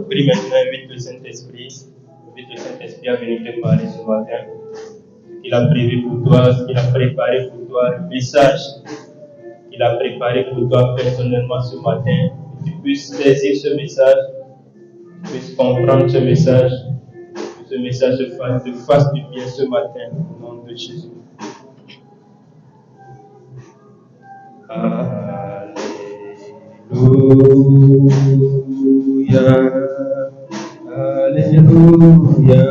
Prie maintenant, invite le Saint-Esprit à venir te parler ce matin. Ce qu'il a prévu pour toi, ce qu'il a préparé pour toi, le message qu'il a préparé pour toi personnellement ce matin. Que tu puisses saisir ce message, que tu puisses comprendre ce message, que ce message te fasse du bien ce matin, au nom de Jésus. Alléluia, Alléluia,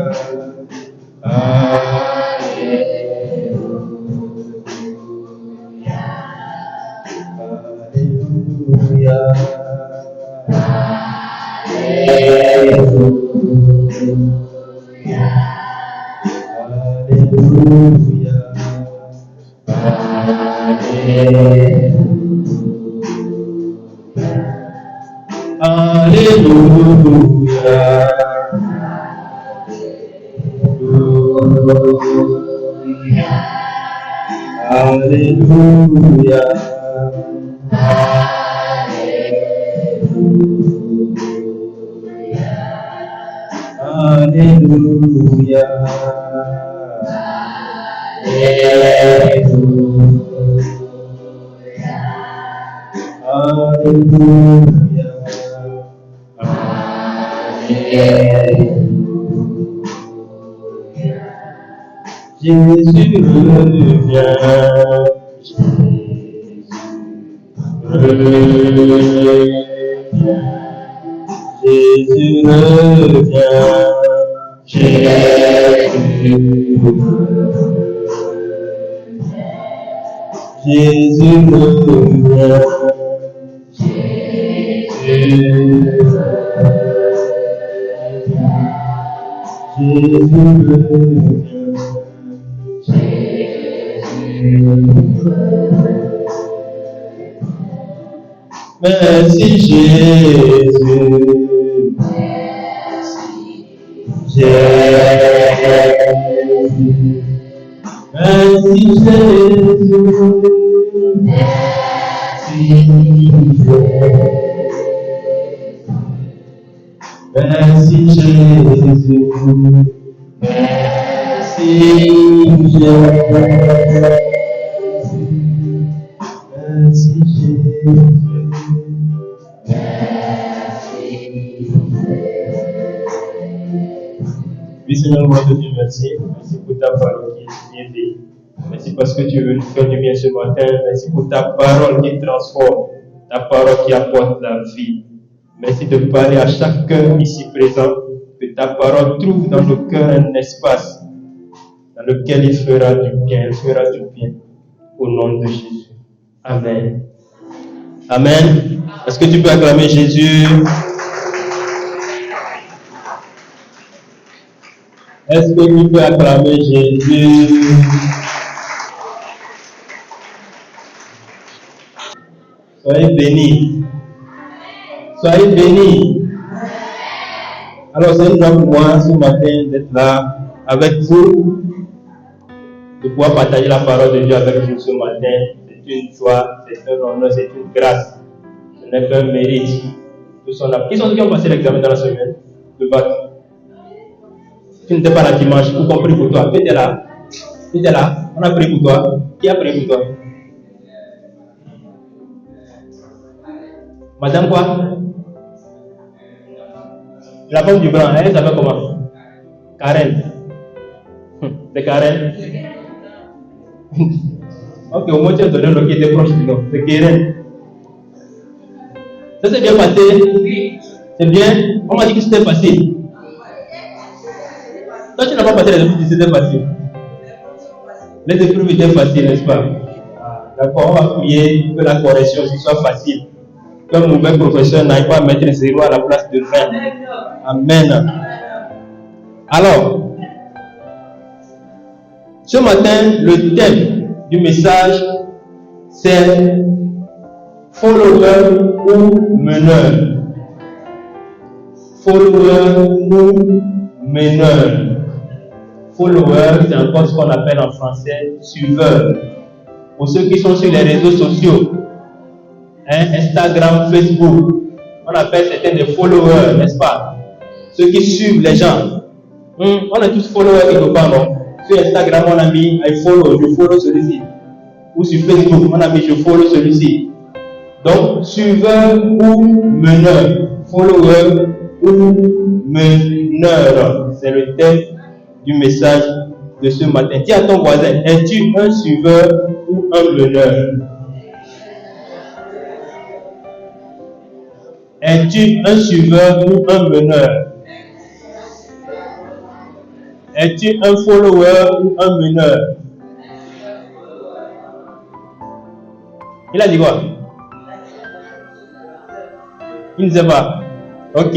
Alléluia, Alléluia, Alléluia, Jésus revient, Jésus revient, Jésus revient, merci Jésus, merci Jésus, merci Jésus, merci Jésus, Merci Jésus. Oui, Seigneur, moi te dis merci. Merci pour ta parole qui est vie. Merci parce que tu veux nous faire du bien ce matin. Merci pour ta parole qui transforme, ta parole qui apporte la vie. Merci de parler à chacun ici présent, que ta parole trouve dans nos cœurs un espace dans lequel il fera du bien, au nom de Jésus. Amen. Amen. Est-ce que tu peux acclamer Jésus? Est-ce que tu peux acclamer Jésus? Soyez bénis. Soyez bénis. Alors, c'est une joie pour moi ce matin d'être là avec vous, de pouvoir partager la parole de Dieu avec vous ce matin. C'est une joie, c'est un honneur, c'est une grâce. Ce n'est pas un mérite. Qui sont qui ont passé l'examen dans la semaine de bac? Tu n'étais pas là dimanche, ou compris pour toi. Tu étais là. Tu étais là. On a prié pour toi. Qui a prié pour toi? Madame quoi? La femme du blanc, elle s'appelle comment? Karen. C'est Karen? Ok, au moins tu as donné le nom qui était proche du nom. C'est Karen. Ça s'est bien passé? C'est bien? On m'a dit que c'était facile. Toi, tu n'as pas passé les épreuves, c'était facile. Les épreuves étaient faciles, n'est-ce pas? D'accord, on va prier que la correction soit facile. Qu'un mauvais professeur n'aille pas mettre 0 à la place de 20. Amen. Alors, ce matin, le thème du message, c'est follower ou meneur. Follower ou meneur. Follower, c'est encore ce qu'on appelle en français suiveur. Pour ceux qui sont sur les réseaux sociaux, Instagram, Facebook, on appelle certains des followers, n'est-ce pas? Ceux qui suivent les gens. On est tous followers quelque part, non? Sur Instagram, on a mis I follow, je follow celui-ci. Ou sur Facebook, on a mis je follow celui-ci. Donc, suiveur ou meneur. Follower ou meneur. C'est le thème du message de ce matin. Dis à ton voisin, es-tu un suiveur ou un meneur? Es-tu un suiveur ou un meneur? Es-tu un follower ou un meneur? Il a dit quoi? Il ne sait pas. Ok.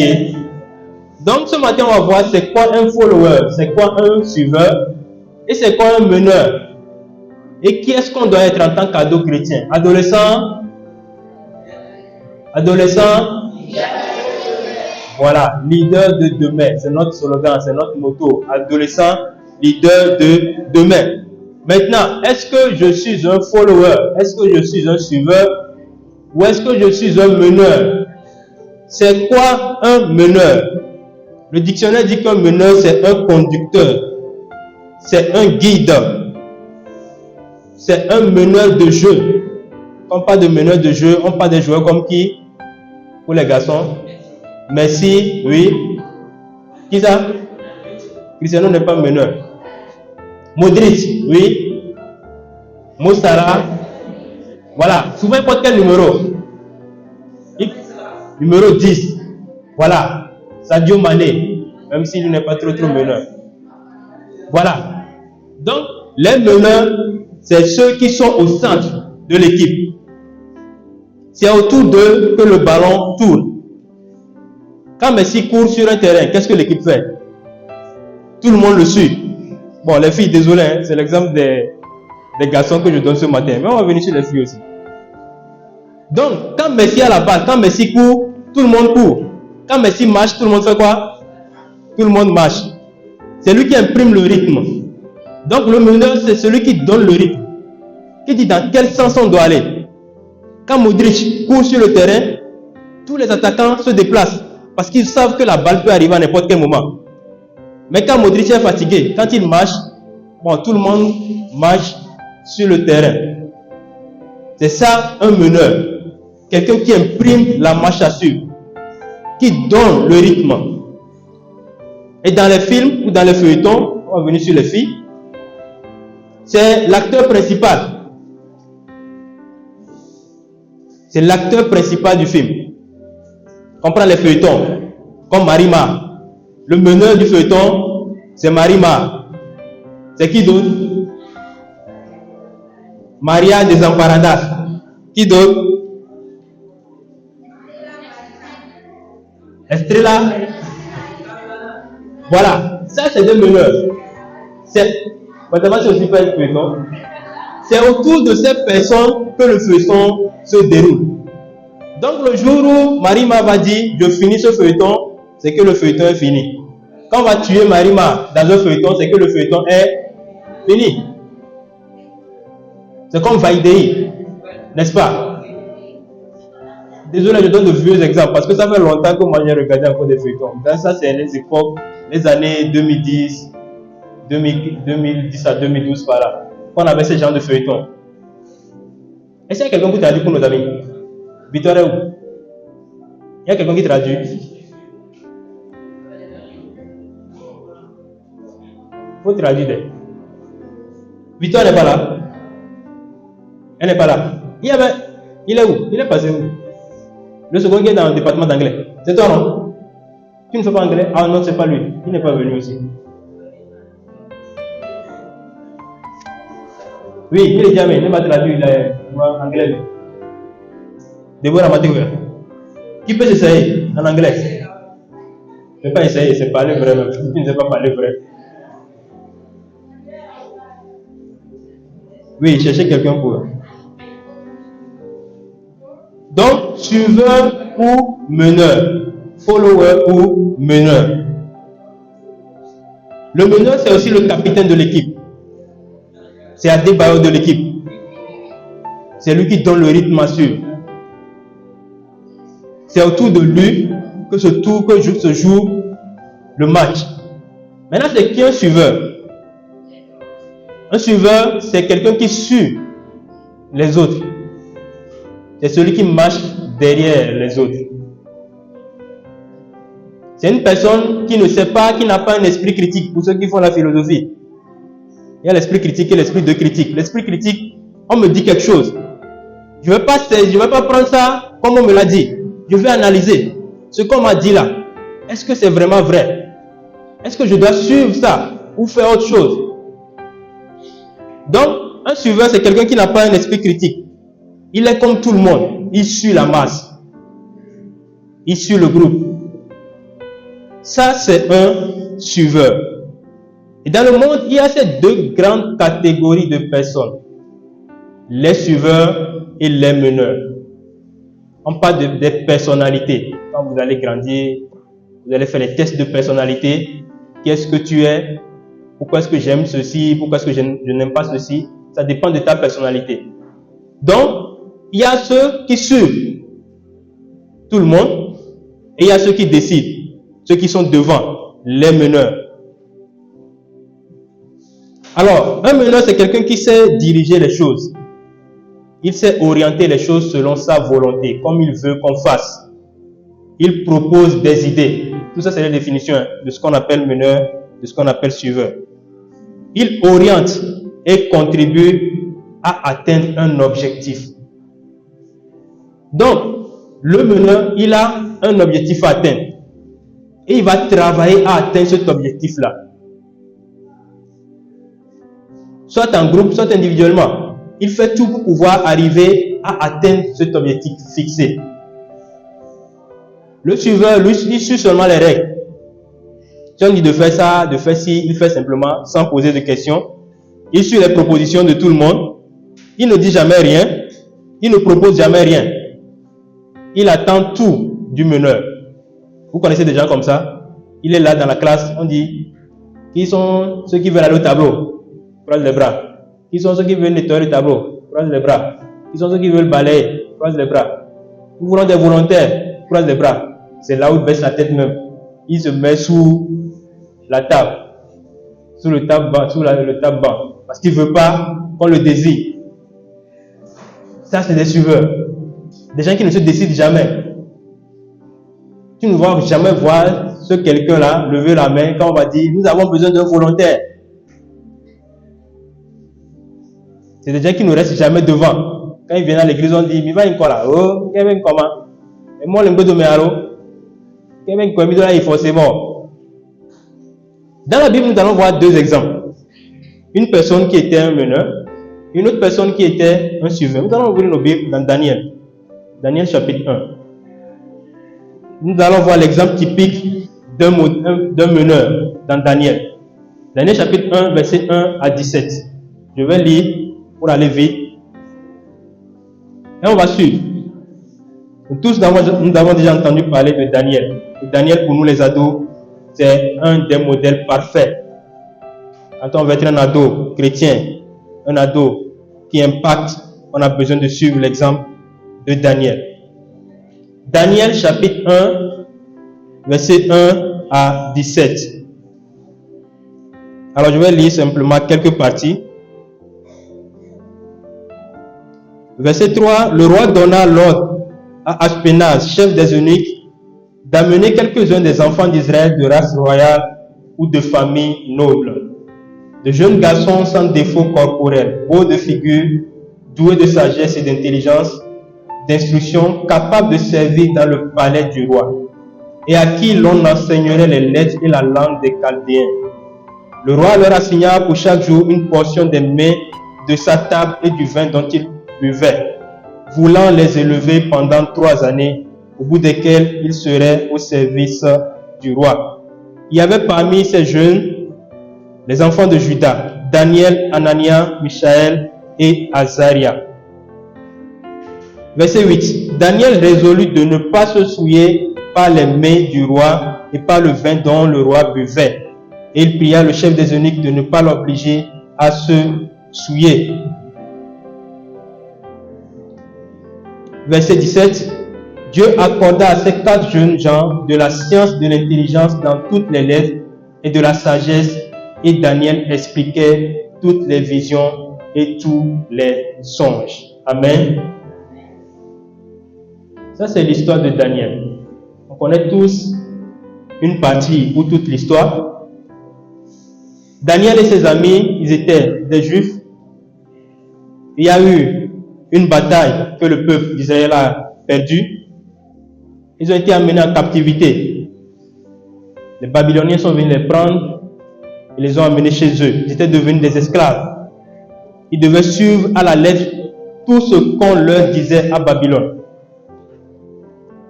Donc ce matin, on va voir c'est quoi un follower, c'est quoi un suiveur et c'est quoi un meneur. Et qui est-ce qu'on doit être en tant qu'ado chrétien? Adolescent? Voilà, leader de demain, c'est notre slogan, c'est notre motto. Adolescent, leader de demain. Maintenant, est-ce que je suis un follower? Est-ce que je suis un suiveur? Ou est-ce que je suis un meneur? C'est quoi un meneur? Le dictionnaire dit qu'un meneur, c'est un conducteur. C'est un guide. C'est un meneur de jeu. Quand on parle de meneur de jeu, on parle des joueurs comme qui? Pour les garçons? Messi, oui. Qui ça? Cristiano n'est pas meneur. Modric, oui. Mo Salah. Voilà. Souvent, il porte quel numéro? Numéro 10. Voilà. Sadio Mané. Même s'il n'est pas trop meneur. Voilà. Donc, les meneurs, c'est ceux qui sont au centre de l'équipe. C'est autour d'eux que le ballon tourne. Quand Messi court sur un terrain, qu'est-ce que l'équipe fait? Tout le monde le suit. Bon, les filles, désolé, hein, c'est l'exemple des garçons que je donne ce matin. Mais on va venir sur les filles aussi. Donc, quand Messi a la balle, quand Messi court, tout le monde court. Quand Messi marche, tout le monde fait quoi? Tout le monde marche. C'est lui qui imprime le rythme. Donc, le meneur, c'est celui qui donne le rythme. Qui dit dans quel sens on doit aller. Quand Modric court sur le terrain, tous les attaquants se déplacent. Parce qu'ils savent que la balle peut arriver à n'importe quel moment. Mais quand Modric est fatigué, quand il marche, bon, tout le monde marche sur le terrain. C'est ça un meneur. Quelqu'un qui imprime la marche à suivre, qui donne le rythme. Et dans les films ou dans les feuilletons, on va venir sur les filles, c'est l'acteur principal. C'est l'acteur principal du film. On prend les feuilletons, comme Marima. Le meneur du feuilleton, c'est Marima. C'est qui d'autre? Maria Desamparadas. Qui d'autre? Estrella. Voilà, ça c'est des meneurs. C'est aussi pas un feuilleton. C'est autour de ces personnes que le feuilleton se déroule. Donc le jour où Marima va dire je finis ce feuilleton, c'est que le feuilleton est fini. Quand on va tuer Marima dans un feuilleton, c'est que le feuilleton est fini. C'est comme Vaidei, n'est-ce pas? Désolé, je donne de vieux exemples parce que ça fait longtemps que moi j'ai regardé encore des feuilletons. Dans ça, c'est les époques, les années 2010 à 2012 par là, qu'on avait ce genre de feuilletons. Est-ce qu'il y a quelqu'un qui traduit pour nos amis? Victor est où? Il y a quelqu'un qui traduit? Il faut traduire. Victor n'est pas là. Elle n'est pas là. Il est où? Il est passé où? Le second qui est dans le département d'anglais. C'est toi, non? Tu ne fais pas anglais? Ah non, c'est pas lui. Il n'est pas venu aussi. Oui, il est jamais. Il n'est pas traduit. Il est anglais. Déborah Mathieu. Qui peut essayer en anglais? Ne pas essayer, c'est parler vrai. Tu ne sais pas parler vrai. Oui, cherchez quelqu'un pour eux. Donc, suiveur ou meneur. Follower ou meneur. Le meneur, c'est aussi le capitaine de l'équipe. C'est Adebayo de l'équipe. C'est lui qui donne le rythme à suivre. C'est autour de lui que se joue le match. Maintenant, c'est qui un suiveur? Un suiveur, c'est quelqu'un qui suit les autres. C'est celui qui marche derrière les autres. C'est une personne qui ne sait pas, qui n'a pas un esprit critique. Pour ceux qui font la philosophie, il y a l'esprit critique et l'esprit de critique. L'esprit critique, on me dit quelque chose. Je ne vais pas prendre ça comme on me l'a dit. Je vais analyser ce qu'on m'a dit là. Est-ce que c'est vraiment vrai? Est-ce que je dois suivre ça ou faire autre chose? Donc, un suiveur, c'est quelqu'un qui n'a pas un esprit critique. Il est comme tout le monde. Il suit la masse. Il suit le groupe. Ça, c'est un suiveur. Et dans le monde, il y a ces deux grandes catégories de personnes. Les suiveurs et les meneurs. On parle des personnalités. Quand vous allez grandir, vous allez faire les tests de personnalité. Qui est-ce que tu es? Pourquoi est-ce que j'aime ceci? Pourquoi est-ce que je n'aime pas ceci? Ça dépend de ta personnalité. Donc, il y a ceux qui suivent tout le monde et il y a ceux qui décident, ceux qui sont devant, les meneurs. Alors, un meneur, c'est quelqu'un qui sait diriger les choses. Il sait orienter les choses selon sa volonté, comme il veut qu'on fasse. Il propose des idées. Tout ça, c'est la définition de ce qu'on appelle meneur, de ce qu'on appelle suiveur. Il oriente et contribue à atteindre un objectif. Donc, le meneur, il a un objectif à atteindre. Et il va travailler à atteindre cet objectif-là. Soit en groupe, soit individuellement. Il fait tout pour pouvoir arriver à atteindre cet objectif fixé. Le suiveur, lui, il suit seulement les règles. Si on dit de faire ça, de faire ci, il fait simplement sans poser de questions. Il suit les propositions de tout le monde. Il ne dit jamais rien. Il ne propose jamais rien. Il attend tout du meneur. Vous connaissez des gens comme ça? Il est là dans la classe, on dit, qui sont ceux qui veulent aller au tableau? Croise les bras. Qui sont ceux qui veulent nettoyer le tableau? Croise les bras. Qui sont ceux qui veulent balayer? Croise les bras. Nous voulons des volontaires? Croise les bras. C'est là où il baisse la tête même. Il se met sous la table. Sous le table-banc. Parce qu'il ne veut pas qu'on le désire. Ça, c'est des suiveurs. Des gens qui ne se décident jamais. Tu ne vas jamais voir ce quelqu'un-là lever la main quand on va dire, nous avons besoin d'un volontaire. C'est des gens qui ne restent jamais devant. Quand ils viennent à l'église, on dit, mais va encore là. Oh, Kevin, comment? Et moi, le mot de mes allo. Kevin, comment il faut forcément. Dans la Bible, nous allons voir deux exemples. Une personne qui était un meneur, une autre personne qui était un suiveur. Nous allons ouvrir nos Bibles dans Daniel. Daniel chapitre 1. Nous allons voir l'exemple typique d'un meneur dans Daniel. Daniel chapitre 1, verset 1 à 17. Je vais lire pour aller vite. Et on va suivre. Nous tous, nous avons déjà entendu parler de Daniel. Et Daniel, pour nous les ados, c'est un des modèles parfaits. Quand on veut être un ado chrétien, un ado qui impacte, on a besoin de suivre l'exemple de Daniel. Daniel chapitre 1, verset 1 à 17. Alors je vais lire simplement quelques parties. Verset 3, le roi donna l'ordre à Ashpenaz, chef des eunuques, d'amener quelques-uns des enfants d'Israël de race royale ou de famille noble, de jeunes garçons sans défaut corporel, beaux de figure, doués de sagesse et d'intelligence, d'instruction, capables de servir dans le palais du roi, et à qui l'on enseignerait les lettres et la langue des Chaldéens. Le roi leur assigna pour chaque jour une portion des mets de sa table et du vin dont il buvait, voulant les élever pendant 3 années, au bout desquelles ils seraient au service du roi. Il y avait parmi ces jeunes les enfants de Juda, Daniel, Anania, Michaël et Azaria. Verset 8. Daniel résolut de ne pas se souiller par les mets du roi et par le vin dont le roi buvait. Et il pria le chef des eunuques de ne pas l'obliger à se souiller. Verset 17. Dieu accorda à ces 4 jeunes gens de la science, de l'intelligence dans toutes les lettres et de la sagesse, et Daniel expliquait toutes les visions et tous les songes. Amen. Ça, c'est l'histoire de Daniel. On connaît tous une partie ou toute l'histoire. Daniel et ses amis, ils étaient des Juifs. Il y a eu une bataille que le peuple d'Israël a perdue. Ils ont été amenés en captivité. Les Babyloniens sont venus les prendre et les ont amenés chez eux. Ils étaient devenus des esclaves. Ils devaient suivre à la lettre tout ce qu'on leur disait à Babylone.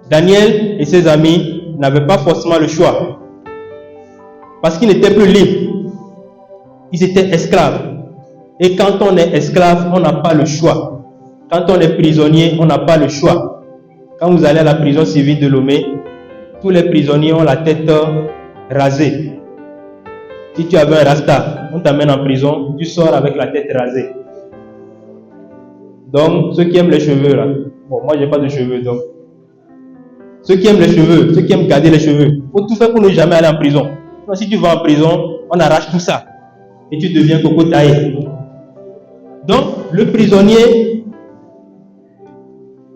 Daniel et ses amis n'avaient pas forcément le choix. Parce qu'ils n'étaient plus libres. Ils étaient esclaves. Et quand on est esclave, on n'a pas le choix. Quand on est prisonnier, on n'a pas le choix. Quand vous allez à la prison civile de Lomé, tous les prisonniers ont la tête rasée. Si tu avais un rasta, on t'amène en prison, tu sors avec la tête rasée. Donc, ceux qui aiment les cheveux, là, bon, moi j'ai pas de cheveux, donc. Ceux qui aiment les cheveux, ceux qui aiment garder les cheveux, il faut tout faire pour ne jamais aller en prison. Donc, si tu vas en prison, on arrache tout ça. Et tu deviens coco taillé. Donc, le prisonnier,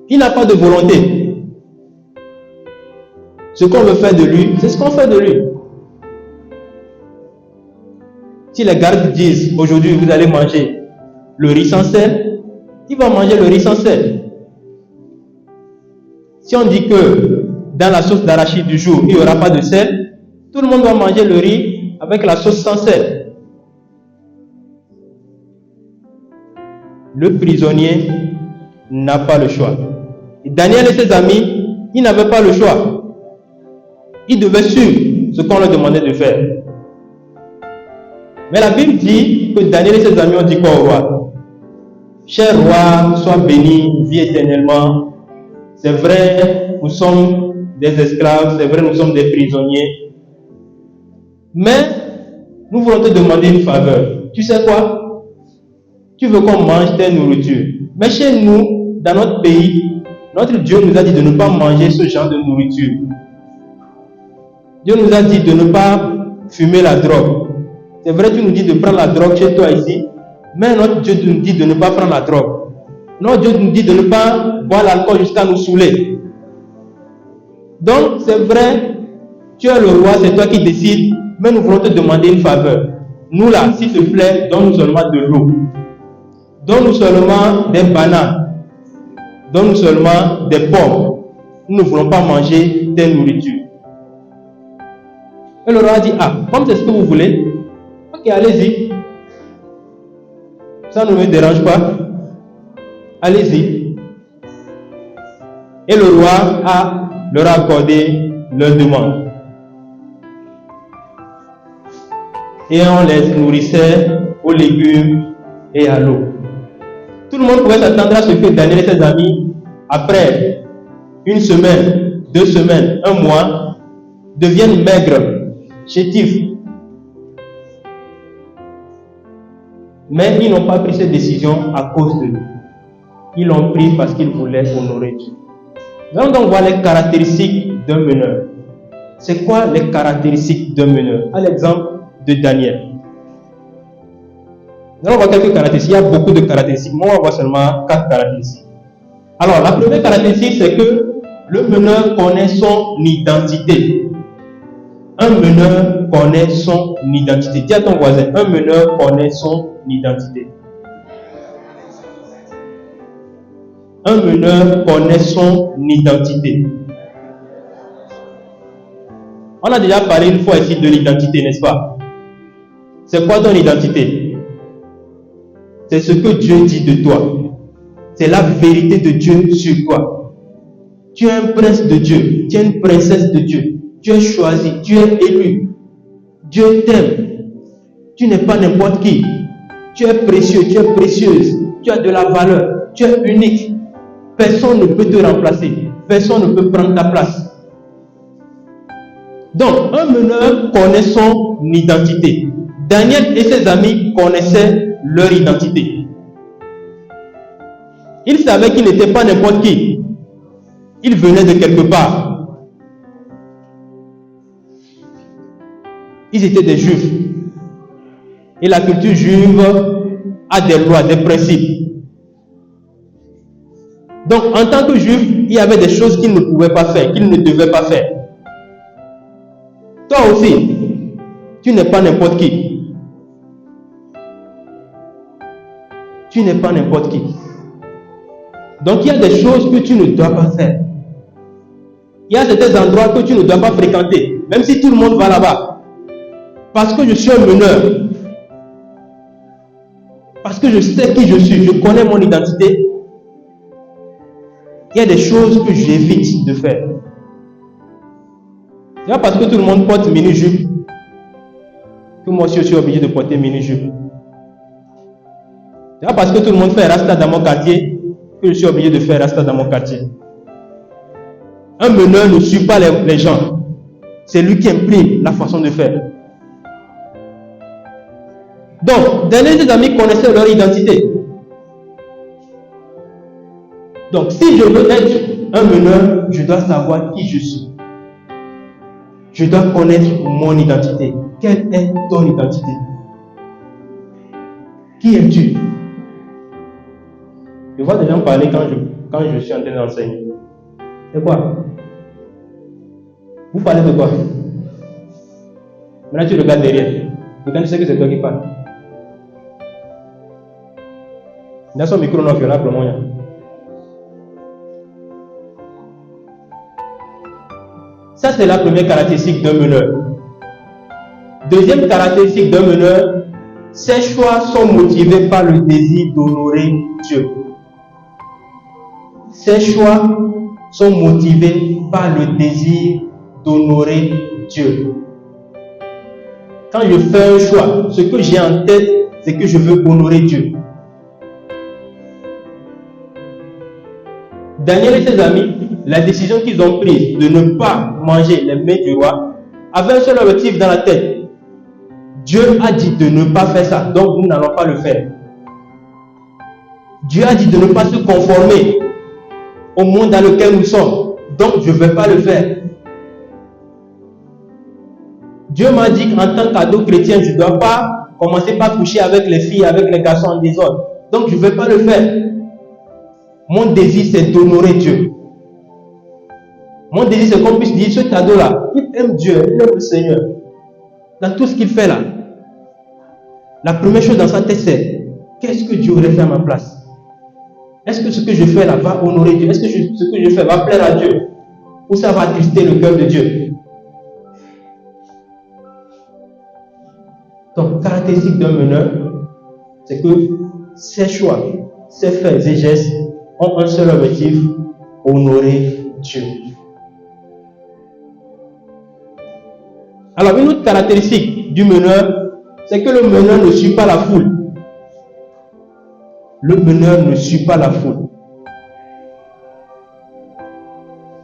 il n'a pas de volonté. Ce qu'on veut faire de lui, c'est ce qu'on fait de lui. Si les gardes disent, aujourd'hui vous allez manger le riz sans sel, il va manger le riz sans sel. Si on dit que dans la sauce d'arachide du jour, il n'y aura pas de sel, tout le monde va manger le riz avec la sauce sans sel. Le prisonnier n'a pas le choix. Et Daniel et ses amis, ils n'avaient pas le choix. Ils devaient suivre ce qu'on leur demandait de faire. Mais la Bible dit que Daniel et ses amis ont dit quoi au roi? Cher roi, sois béni, vis éternellement. C'est vrai, nous sommes des esclaves, c'est vrai, nous sommes des prisonniers. Mais nous voulons te demander une faveur. Tu sais quoi? Tu veux qu'on mange telle nourriture. Mais chez nous, dans notre pays, notre Dieu nous a dit de ne pas manger ce genre de nourriture. Dieu nous a dit de ne pas fumer la drogue. C'est vrai, tu nous dis de prendre la drogue chez toi ici, mais notre Dieu nous dit de ne pas prendre la drogue. Non, Dieu nous dit de ne pas boire l'alcool jusqu'à nous saouler. Donc, c'est vrai, tu es le roi, c'est toi qui décides, mais nous voulons te demander une faveur. Nous là, s'il te plaît, donne-nous seulement de l'eau. Donne-nous seulement des bananes. Donne-nous seulement des pommes. Nous ne voulons pas manger telle nourriture. Et le roi a dit, ah, comme c'est ce que vous voulez, ok, allez-y. Ça ne me dérange pas. Allez-y. Et le roi leur a accordé leur demande. Et on les nourrissait aux légumes et à l'eau. Tout le monde pouvait s'attendre à ce que Daniel et ses amis, après une semaine, 2 semaines, 1 mois, deviennent maigres, chétifs. Mais ils n'ont pas pris cette décision à cause de nous. Ils l'ont pris parce qu'ils voulaient honorer Dieu. Nous allons donc voir les caractéristiques d'un meneur. C'est quoi les caractéristiques d'un meneur? À l'exemple de Daniel. Nous allons voir quelques caractéristiques. Il y a beaucoup de caractéristiques. Moi, on va voir seulement 4 caractéristiques. Alors, la première caractéristique, c'est que le meneur connaît son identité. Un meneur connaît son identité. Dis à ton voisin, un meneur connaît son identité. Un meneur connaît son identité. On a déjà parlé une fois ici de l'identité, n'est-ce pas? C'est quoi ton identité? C'est ce que Dieu dit de toi. C'est la vérité de Dieu sur toi. Tu es un prince de Dieu. Tu es une princesse de Dieu. Tu es choisi. Tu es élu. Dieu t'aime. Tu n'es pas n'importe qui. Tu es précieux. Tu es précieuse. Tu as de la valeur. Tu es unique. Personne ne peut te remplacer. Personne ne peut prendre ta place. Donc, un meneur connaît son identité. Daniel et ses amis connaissaient leur identité. Ils savaient qu'ils n'étaient pas n'importe qui. Ils venaient de quelque part. Ils étaient des Juifs. Et la culture juive a des lois, des principes. Donc, en tant que Juif, il y avait des choses qu'ils ne pouvaient pas faire, qu'ils ne devaient pas faire. Toi aussi, tu n'es pas n'importe qui. Tu n'es pas n'importe qui. Donc, il y a des choses que tu ne dois pas faire. Il y a certains endroits que tu ne dois pas fréquenter, même si tout le monde va là-bas. Parce que je suis un meneur. Parce que je sais qui je suis, je connais mon identité. Il y a des choses que j'évite de faire. C'est pas parce que tout le monde porte mini-jupe que moi aussi je suis obligé de porter mini-jupe. C'est pas parce que tout le monde fait rasta dans mon quartier que je suis obligé de faire rasta dans mon quartier. Un meneur ne suit pas les gens. C'est lui qui imprime la façon de faire. Donc, Daniel et ses amis connaissaient leur identité. Donc, si je veux être un meneur, je dois savoir qui je suis. Je dois connaître mon identité. Quelle est ton identité? Qui es-tu? Je vois des gens parler quand je suis en train d'enseigner. C'est quoi? Vous parlez de quoi? Maintenant tu regardes derrière. Et quand tu sais que c'est toi qui parles. Dans son micro, non, là pour moi. Ça, c'est la première caractéristique d'un meneur. Deuxième caractéristique d'un meneur, ses choix sont motivés par le désir d'honorer Dieu. Ses choix sont motivés par le désir d'honorer Dieu. Quand je fais un choix, ce que j'ai en tête, c'est que je veux honorer Dieu. Daniel et ses amis, la décision qu'ils ont prise de ne pas manger les mets du roi avait un seul objectif dans la tête. Dieu a dit de ne pas faire ça, donc nous n'allons pas le faire. Dieu a dit de ne pas se conformer au monde dans lequel nous sommes, donc je ne vais pas le faire. Dieu m'a dit qu'en tant qu'ado chrétien, je ne dois pas commencer par coucher avec les filles, avec les garçons en désordre, donc je ne vais pas le faire. Mon désir, c'est d'honorer Dieu. Mon désir, c'est qu'on puisse dire, ce cadeau-là, il aime Dieu, il aime le Seigneur. Dans tout ce qu'il fait là, la première chose dans sa tête, c'est qu'est-ce que Dieu aurait fait à ma place? Est-ce que ce que je fais là va honorer Dieu? Est-ce que ce que je fais va plaire à Dieu? Ou ça va attrister le cœur de Dieu? Donc, caractéristique d'un meneur, c'est que ses choix, ses faits et gestes ont un seul objectif, honorer Dieu. Alors, une autre caractéristique du meneur, c'est que le meneur ne suit pas la foule. Le meneur ne suit pas la foule.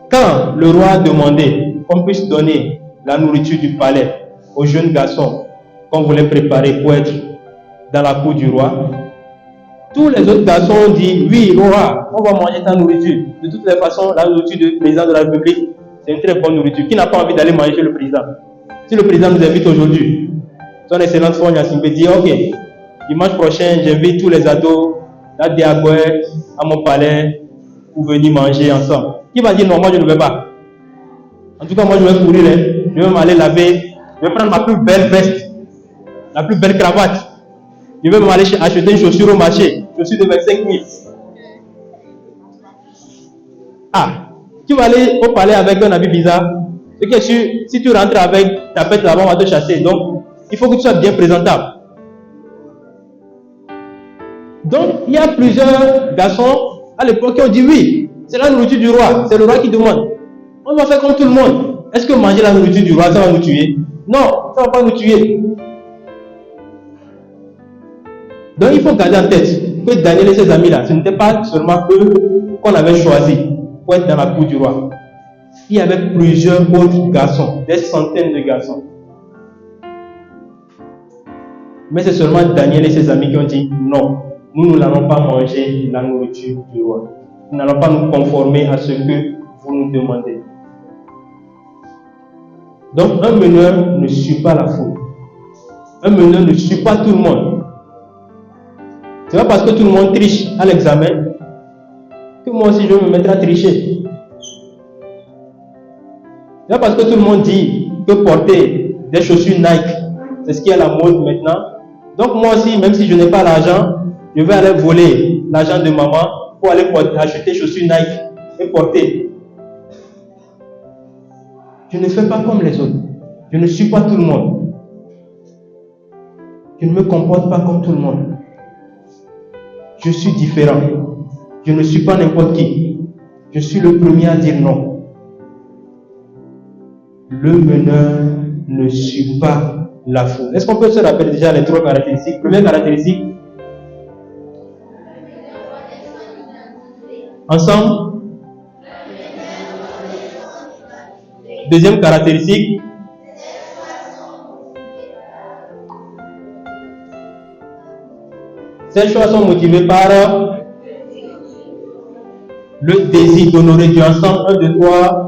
Quand le roi a demandé qu'on puisse donner la nourriture du palais aux jeunes garçons qu'on voulait préparer pour être dans la cour du roi, tous les autres garçons ont dit, oui, roi, on va manger ta nourriture. De toutes les façons, la nourriture du président de la République, c'est une très bonne nourriture. Qui n'a pas envie d'aller manger chez le président? Si le président nous invite aujourd'hui, son excellence Fonya Simbe dit, ok, dimanche prochain, j'invite tous les ados à Diagoué, à mon palais, pour venir manger ensemble. Qui va dire non, moi je ne vais pas? En tout cas, moi je vais courir, je vais m'aller laver, je vais prendre ma plus belle veste, la plus belle cravate. Je vais m'aller acheter une chaussure au marché, chaussure de 25 000. Ah, tu vas aller au palais avec un habit bizarre. C'est que si tu rentres avec ta pète là-bas, on va te chasser. Donc, il faut que tu sois bien présentable. Donc, il y a plusieurs garçons à l'époque qui ont dit oui, c'est la nourriture du roi, c'est le roi qui demande. On va faire comme tout le monde. Est-ce que manger la nourriture du roi, ça va nous tuer? Non, ça ne va pas nous tuer. Donc, il faut garder en tête que Daniel et ses amis-là, ce n'était pas seulement eux qu'on avait choisi pour être dans la cour du roi. Il y avait plusieurs autres garçons, des centaines de garçons. Mais c'est seulement Daniel et ses amis qui ont dit non, nous n'allons pas manger la nourriture du roi. Nous n'allons pas nous conformer à ce que vous nous demandez. Donc, un meneur ne suit pas la foule. Un meneur ne suit pas tout le monde. C'est pas parce que tout le monde triche à l'examen que moi aussi je vais me mettre à tricher. C'est pas parce que tout le monde dit que porter des chaussures Nike, c'est ce qui est à la mode maintenant. Donc moi aussi, même si je n'ai pas l'argent, je vais aller voler l'argent de maman pour aller acheter des chaussures Nike et porter. Je ne fais pas comme les autres. Je ne suis pas tout le monde. Je ne me comporte pas comme tout le monde. Je suis différent. Je ne suis pas n'importe qui. Je suis le premier à dire non. Le meneur ne suit pas la foule. Est-ce qu'on peut se rappeler déjà les trois caractéristiques? Première caractéristique. Ensemble. Deuxième caractéristique. Ces choix sont motivés par le désir d'honorer Dieu. Ensemble, 1, 2, 3.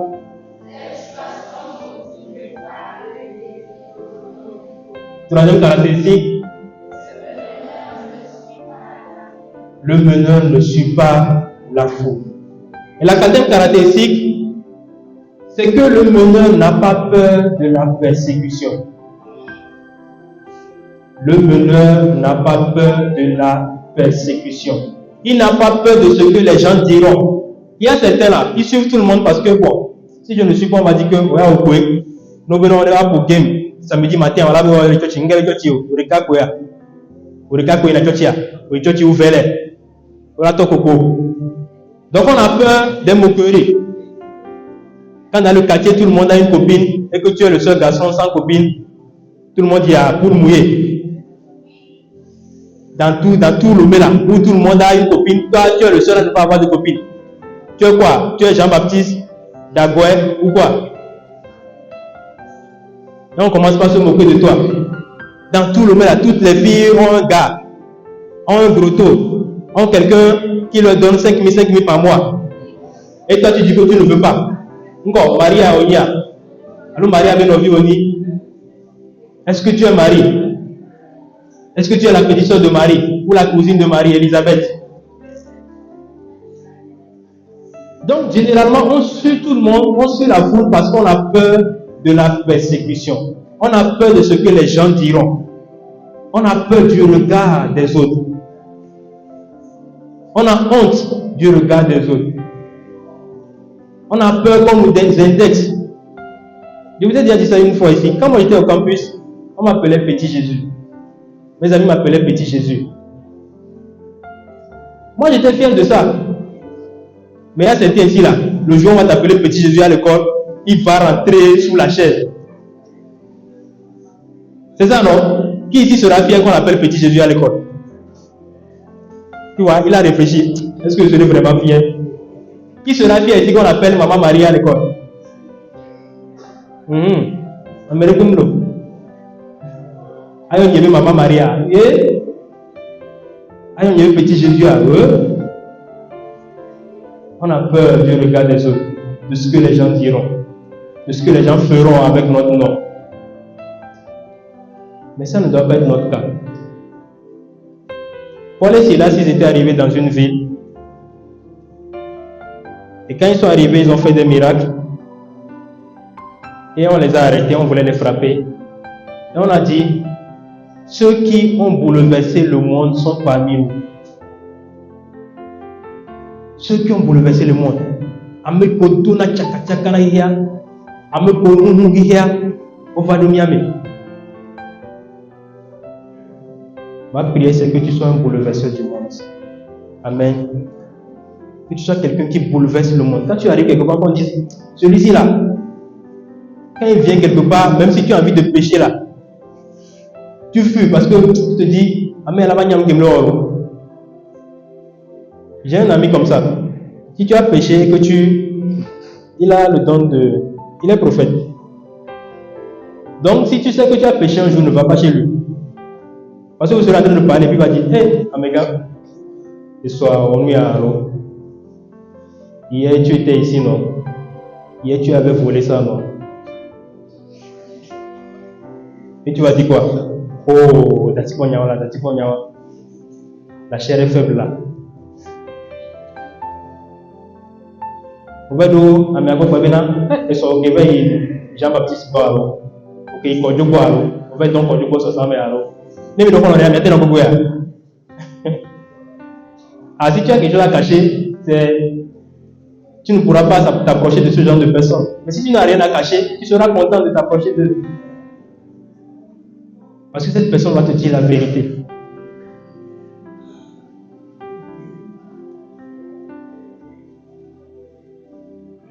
Troisième caractéristique, le meneur ne suit pas la foule. Et la quatrième caractéristique, c'est que le meneur n'a pas peur de la persécution. Le meneur n'a pas peur de la persécution. Il n'a pas peur de ce que les gens diront. Il y a certains là, ils suivent tout le monde parce que bon, si je ne suis pas, on va dire que ouais, ok, nous venons là pour game. Samedi matin, on va voir le church, ngel church yo, ureka koya na church ya, le church ouvert, voilà ton coco. Donc on a peur des moqueries. Quand dans le quartier tout le monde a une copine et que tu es le seul garçon sans copine, tout le monde y a pour mouiller. Dans tout le monde là, où tout le monde a une copine, toi tu es le seul à ne pas avoir de copine. Tu es quoi? Tu es Jean-Baptiste Dagoué ou quoi? Et on commence par se moquer de toi. Dans tout le monde, là, toutes les filles ont un gars, ont un grotto, ont quelqu'un qui leur donne 5 000 par mois. Et toi, tu dis que tu ne veux pas. Encore, Maria Onia. Alors, Maria Benovi Oni. Est-ce que tu es Marie? Est-ce que tu es la petite soeur de Marie ou la cousine de Marie, Elisabeth? Donc, généralement, on suit tout le monde, on suit la foule parce qu'on a peur de la persécution. On a peur de ce que les gens diront. On a peur du regard des autres. On a honte du regard des autres. On a peur qu'on nous indexe. Je vous ai déjà dit ça une fois ici. Quand moi j'étais au campus, on m'appelait Petit Jésus. Mes amis m'appelaient Petit Jésus. Moi j'étais fier de ça. Mais il y a certains ici là, le jour où on va t'appeler Petit Jésus à l'école, il va rentrer sous la chaise. C'est ça non? Qui ici sera fier qu'on l'appelle Petit Jésus à l'école? Tu vois, il a réfléchi. Est-ce que je serai vraiment fier? Qui sera fier ici qu'on l'appelle Maman Marie à l'école? Américain bleu. Aïe, on y Maman Maria. Aïe, on y Petit Jésus à eux. On a peur du regard des autres, de ce que les gens diront, de ce que les gens feront avec notre nom. Mais ça ne doit pas être notre cas. Paul et Silas, ils étaient arrivés dans une ville. Et quand ils sont arrivés, ils ont fait des miracles. Et on les a arrêtés, on voulait les frapper. Et on a dit, ceux qui ont bouleversé le monde sont parmi nous. Ceux qui ont bouleversé le monde. Ma prière, c'est que tu sois un bouleverseur du monde. Amen. Que tu sois quelqu'un qui bouleverse le monde. Quand tu arrives quelque part, on dit, celui-ci là, quand il vient quelque part, même si tu as envie de pécher là, tu fuis parce que tu te dis, Amen, j'ai un ami comme ça. Si tu as péché, que il a le don de, il est prophète. Donc, si tu sais que tu as péché un jour, ne va pas chez lui. Parce que vous serez en train de parler, puis il va dire, hey, Améga, ce soir, on est à l'eau. Hier, tu étais ici, non? Hier, tu avais volé ça, non? Et tu vas dire quoi? Oh, la chair est faible là. Jean-Baptiste Boalo. Ok, il faut du boalo. On va donc du bois sur sa mère. Ah, si tu as quelque chose à cacher, tu ne pourras pas t'approcher de ce genre de personnes. Mais si tu n'as rien à cacher, tu seras content de t'approcher d'eux. Parce que cette personne va te dire la vérité.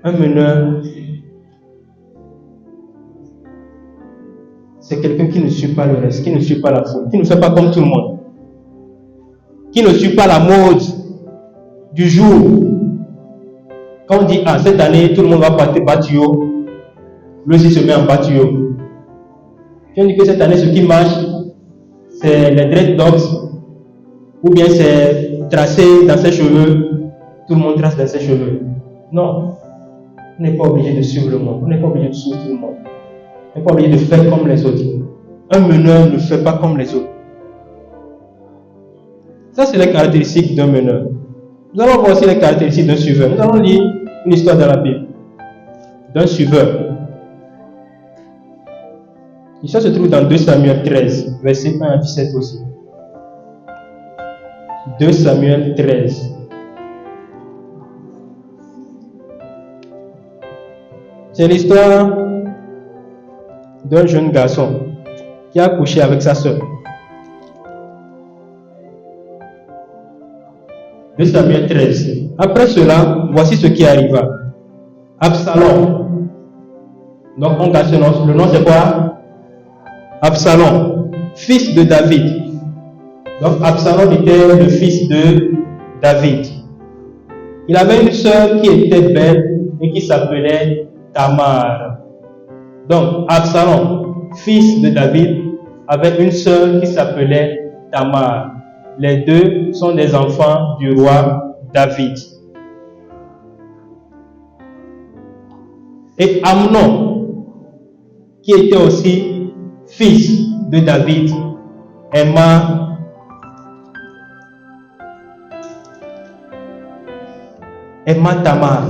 Un meneur, c'est quelqu'un qui ne suit pas le reste, qui ne suit pas la foule, qui ne fait pas comme tout le monde, qui ne suit pas la mode du jour. Quand on dit, ah, cette année, tout le monde va porter batio, lui aussi se met en batio. Puis on dit que cette année, ce qui marche, c'est les dreadlocks, ou bien c'est tracer dans ses cheveux, tout le monde trace dans ses cheveux. Non, on n'est pas obligé de suivre le monde, on n'est pas obligé de suivre tout le monde. On n'est pas obligé de faire comme les autres. Un meneur ne fait pas comme les autres. Ça, c'est les caractéristiques d'un meneur. Nous allons voir aussi les caractéristiques d'un suiveur. Nous allons lire une histoire dans la Bible d'un suiveur. Ça se trouve dans 2 Samuel 13, verset 1 à 17 aussi. 2 Samuel 13. C'est l'histoire d'un jeune garçon qui a couché avec sa sœur. 2 Samuel 13. Après cela, voici ce qui arriva. Absalom. Donc on cache le nom. Le nom c'est quoi? Absalom, fils de David. Donc Absalom était le fils de David. Il avait une sœur qui était belle et qui s'appelait Tamar. Donc Absalom, fils de David, avait une sœur qui s'appelait Tamar. Les deux sont des enfants du roi David. Et Amnon, qui était aussi fils de David, aima Tamar.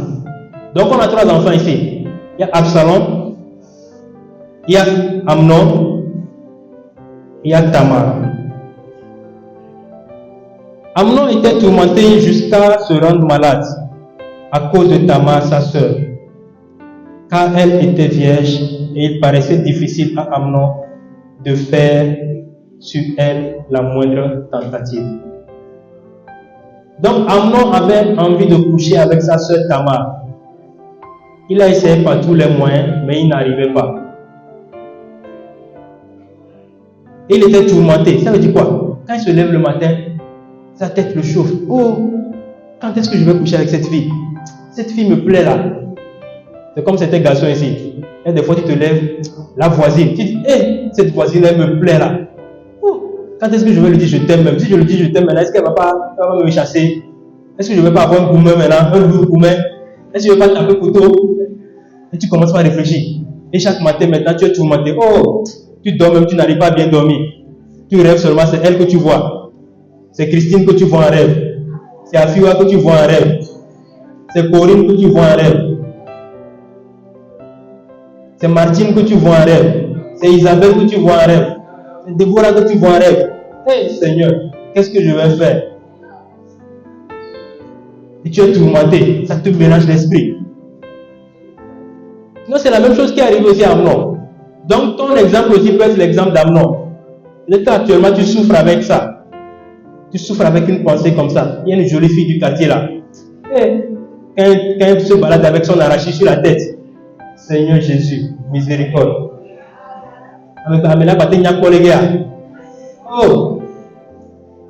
Donc on a 3 enfants ici. Il y a Absalom, il y a Amnon, il y a Tamar. Amnon était tourmenté jusqu'à se rendre malade à cause de Tamar, sa sœur, car elle était vierge et il paraissait difficile à Amnon de faire sur elle la moindre tentative. Donc Amnon avait envie de coucher avec sa sœur Tamar. Il a essayé par tous les moyens, mais il n'arrivait pas. Il était tourmenté. Ça veut dire quoi? Quand il se lève le matin, sa tête le chauffe. Oh, quand est-ce que je vais coucher avec cette fille? Cette fille me plaît là. C'est comme c'était garçon ici. Et des fois tu te lèves, la voisine, tu dis, hey, cette voisine elle me plaît là. Oh, quand est-ce que je vais lui dire je t'aime même? Si je lui dis je t'aime maintenant, est-ce qu'elle va pas me chasser? Est-ce que je ne vais pas avoir un gourmet maintenant, un lourd gourmet? Est-ce que je ne vais pas taper couteau? Et tu commences à réfléchir. Et chaque matin maintenant tu es tourmenté. Oh, tu dors même, tu n'arrives pas à bien dormir. Tu rêves seulement, c'est elle que tu vois. C'est Christine que tu vois en rêve. C'est Afiwa que tu vois en rêve. C'est Corinne que tu vois en rêve. C'est Martine que tu vois en rêve. C'est Isabelle que tu vois en rêve. C'est Déborah que tu vois en rêve. Hey Seigneur, qu'est-ce que je vais faire? Et tu es tourmenté. Ça te mélange l'esprit. Non, c'est la même chose qui arrive aussi à Amnon. Donc ton exemple aussi peut être l'exemple d'Amnon. Peut-être actuellement tu souffres avec ça. Tu souffres avec une pensée comme ça. Il y a une jolie fille du quartier là. Et quand elle se balade avec son arraché sur la tête, Seigneur Jésus, miséricorde. Avec Amela Baté Nyako les gars. Oh,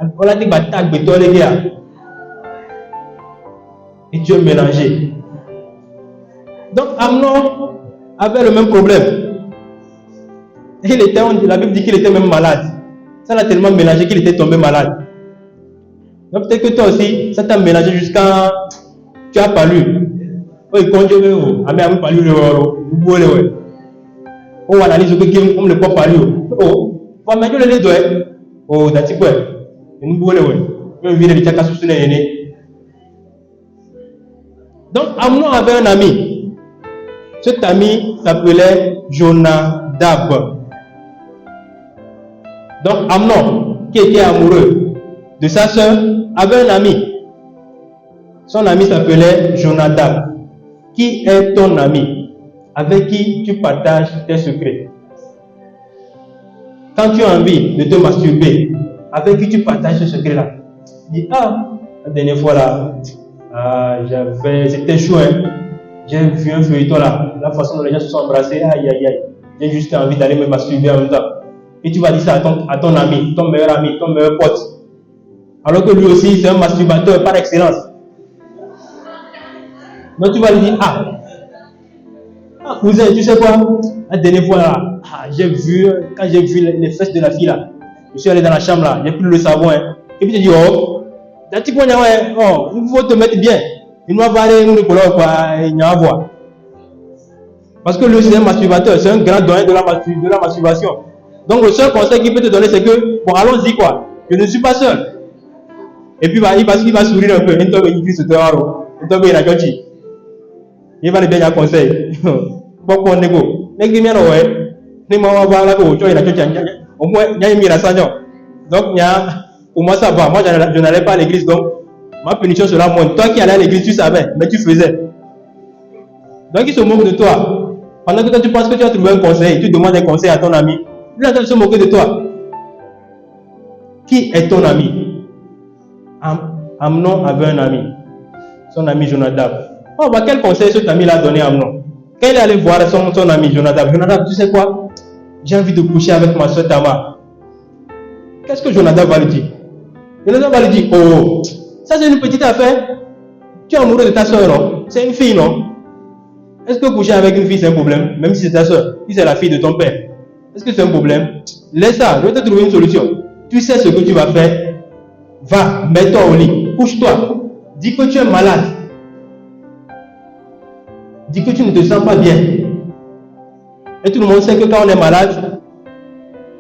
on a dit Batak Beto les gars. Et tu es mélangé. Donc Amnon avait le même problème. La Bible dit qu'il était même malade. Ça l'a tellement mélangé qu'il était tombé malade. Donc peut-être que toi aussi, ça t'a mélangé jusqu'à... Tu as pas lu. Oh, il compte, ah mais on pas lu le... Oh, analyse que game, on ne peut pas lu. Oh, on va mettre le doigts. Oh, that's quoi. Nous voulons, on vient de chacun sous les. Donc Amnon avait un ami. Cet ami s'appelait Jonadab. Donc Amnon, qui était amoureux de sa sœur, avait un ami. Son ami s'appelait Jonadab. Qui est ton ami? Avec qui tu partages tes secrets? Quand tu as envie de te masturber, avec qui tu partages ce secret-là? Dis, la dernière fois là, c'était chaud, hein? J'ai vu un feuilleton là, la façon dont les gens se sont embrassés, aïe aïe aïe. J'ai juste envie d'aller me masturber en même temps. Et tu vas dire ça à ton ami, ton meilleur pote. Alors que lui aussi, c'est un masturbateur par excellence. Donc tu vas lui dire, cousin, tu sais quoi? La dernière fois là, quand j'ai vu les fesses de la fille là, je suis allé dans la chambre là, j'ai pris le savon, hein. Et puis j'ai dit, oh, il faut te mettre bien. Il va aller nous il va voir. Parce que lui c'est un masturbateur, c'est un grand doyen de la masturbation. Donc le seul conseil qu'il peut te donner c'est que, bon allons-y quoi, je ne suis pas seul. Et puis il va sourire un peu, il va le bien conseil. Donc pour moi ça va, moi je n'allais pas à l'église donc ma punition sera moindre. Toi qui allais à l'église tu savais, mais tu faisais. Donc il se moque de toi. Pendant que toi tu penses que tu as trouvé un conseil, tu demandes un conseil à ton ami, lui il se moquer de toi. Qui est ton ami? Amnon avait un ami, son ami Jonadab. Oh, quel conseil cet ami l'a donné à Amnon? Quand il est allé voir son ami Jonadab, tu sais quoi? J'ai envie de coucher avec ma soeur Tamar. Qu'est-ce que Jonadab va lui dire? Jonadab va lui dire, oh, ça c'est une petite affaire. Tu es amoureux de ta soeur, non? C'est une fille, non? Est-ce que coucher avec une fille c'est un problème? Même si c'est ta soeur, si c'est la fille de ton père. Est-ce que c'est un problème? Laisse ça, je vais te trouver une solution. Tu sais ce que tu vas faire. Va, mets-toi au lit, couche-toi. Dis que tu es malade. Dis que tu ne te sens pas bien. Et tout le monde sait que quand on est malade,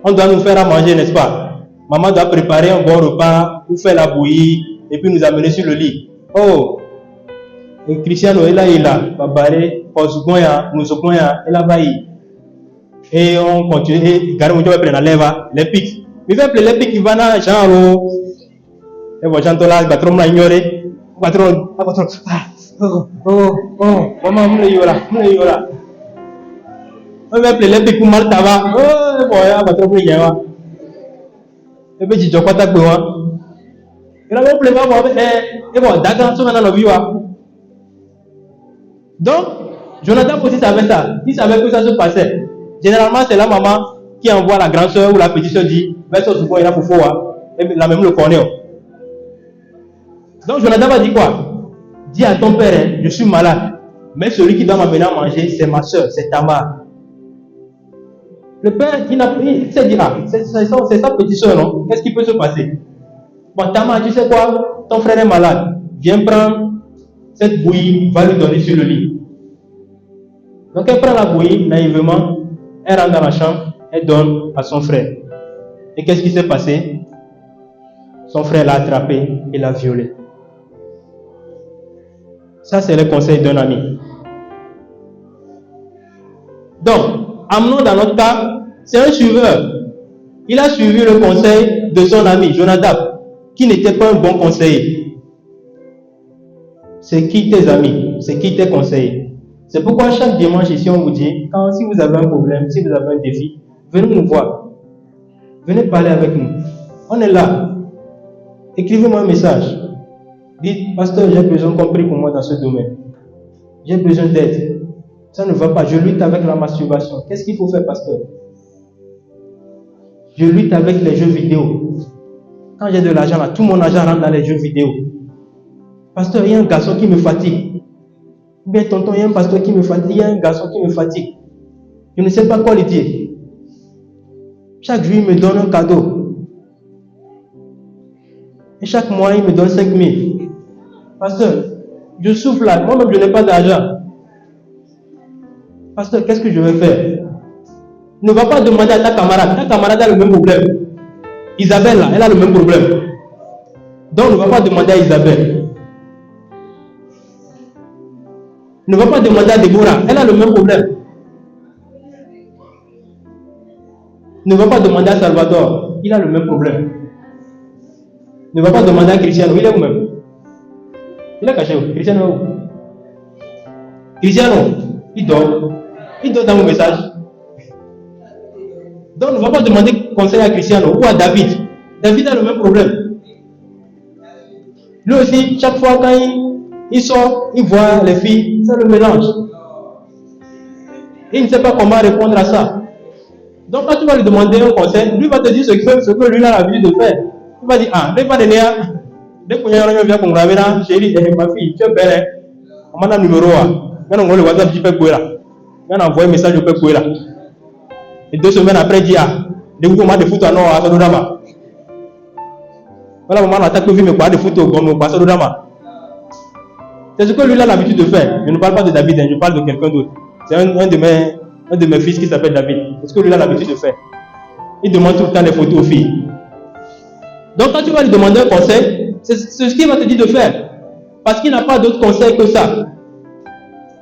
on doit nous faire à manger, n'est-ce pas? Maman doit préparer un bon repas, nous faire la bouillie, et puis nous amener sur le lit. Oh, Et Cristiano, il a barré, il a baillé. Et on continue, et Gary Moutou va prendre la lèvre, les pics. Il va appeler les pics, il va dans genre, et vous chantez là, il va trop m'ignorer. Patron, maman, on va appeler les pics pour mal tabac. Oh, voilà, patron, il y a. Et puis, je crois que tu as besoin. Il a appelé maman, et bon, d'accord, tu vas dans la vie. Donc, Jonathan aussi savait ça. Il savait que ça se passait. Généralement, c'est la maman qui envoie la grande soeur ou la petite soeur dit, va sur ce point, il a pour et la même le connaît. Donc, Jonathan va dire quoi? Dis à ton père, je suis malade. Mais celui qui doit m'amener à manger, c'est ma soeur, c'est Tamar. Le père, il s'est dit, c'est sa petite soeur, non? Qu'est-ce qui peut se passer? Bon, Tamar, tu sais quoi? Ton frère est malade. Viens prendre cette bouillie, va lui donner sur le lit. Donc, elle prend la bouillie, naïvement, elle rentre dans la chambre, elle donne à son frère. Et qu'est-ce qui s'est passé? Son frère l'a attrapé et l'a violé. Ça, c'est le conseil d'un ami. Donc, Amnon, dans notre cas, c'est un suiveur. Il a suivi le conseil de son ami, Jonadab, qui n'était pas un bon conseiller. C'est qui tes amis? C'est qui tes conseillers? C'est pourquoi chaque dimanche ici, on vous dit, si vous avez un problème, si vous avez un défi, venez nous voir. Venez parler avec nous. On est là. Écrivez-moi un message. Dites, pasteur, j'ai besoin qu'on prie pour moi dans ce domaine. J'ai besoin d'aide. Ça ne va pas. Je lutte avec la masturbation. Qu'est-ce qu'il faut faire, pasteur? Je lutte avec les jeux vidéo. Quand j'ai de l'argent, là, tout mon argent rentre dans les jeux vidéo. Pasteur, il y a un garçon qui me fatigue. Ou bien, tonton, il y a un pasteur qui me fatigue. Il y a un garçon qui me fatigue. Je ne sais pas quoi lui dire. Chaque jour, il me donne un cadeau. Et chaque mois, il me donne 5 000. Pasteur, je souffle là. Moi-même, je n'ai pas d'argent. Pasteur, qu'est-ce que je vais faire? Ne va pas demander à ta camarade. Ta camarade a le même problème. Isabelle, là, elle a le même problème. Donc, ne va pas demander à Isabelle. Ne va pas demander à Déborah. Elle a le même problème. Ne va pas demander à Salvador. Il a le même problème. Ne va pas demander à Cristiano. Il est où même? Il est caché où? Cristiano est où? Cristiano, il dort. Il dort dans mon message. Donc, ne va pas demander conseil à Cristiano ou à David. David a le même problème. Lui aussi, chaque fois quand il sort, il voit les filles, ça le mélange. Il ne sait pas comment répondre à ça. Donc, quand tu vas lui demander un conseil, lui va te dire ce que lui a l'habitude de faire. Il va dire, dès que tu viens pour me chérie, ma fille, tu es belle. On m'a donné un numéro. On le WhatsApp, tu peux courir là. On a envoyé un message, je peux courir là. Et 2 semaines après, il dit, des mouvements de foot à Nord, à Sododama. Voilà, maman, on attaque le film, de foot au Gomme, à Sododama. C'est ce que lui a l'habitude de faire. Je ne parle pas de David, je parle de quelqu'un d'autre. C'est un de mes fils qui s'appelle David. C'est ce que lui a l'habitude de faire. Il demande tout le temps des photos aux filles. Donc, quand tu vas lui demander un conseil, c'est ce qu'il va te dire de faire. Parce qu'il n'a pas d'autre conseil que ça.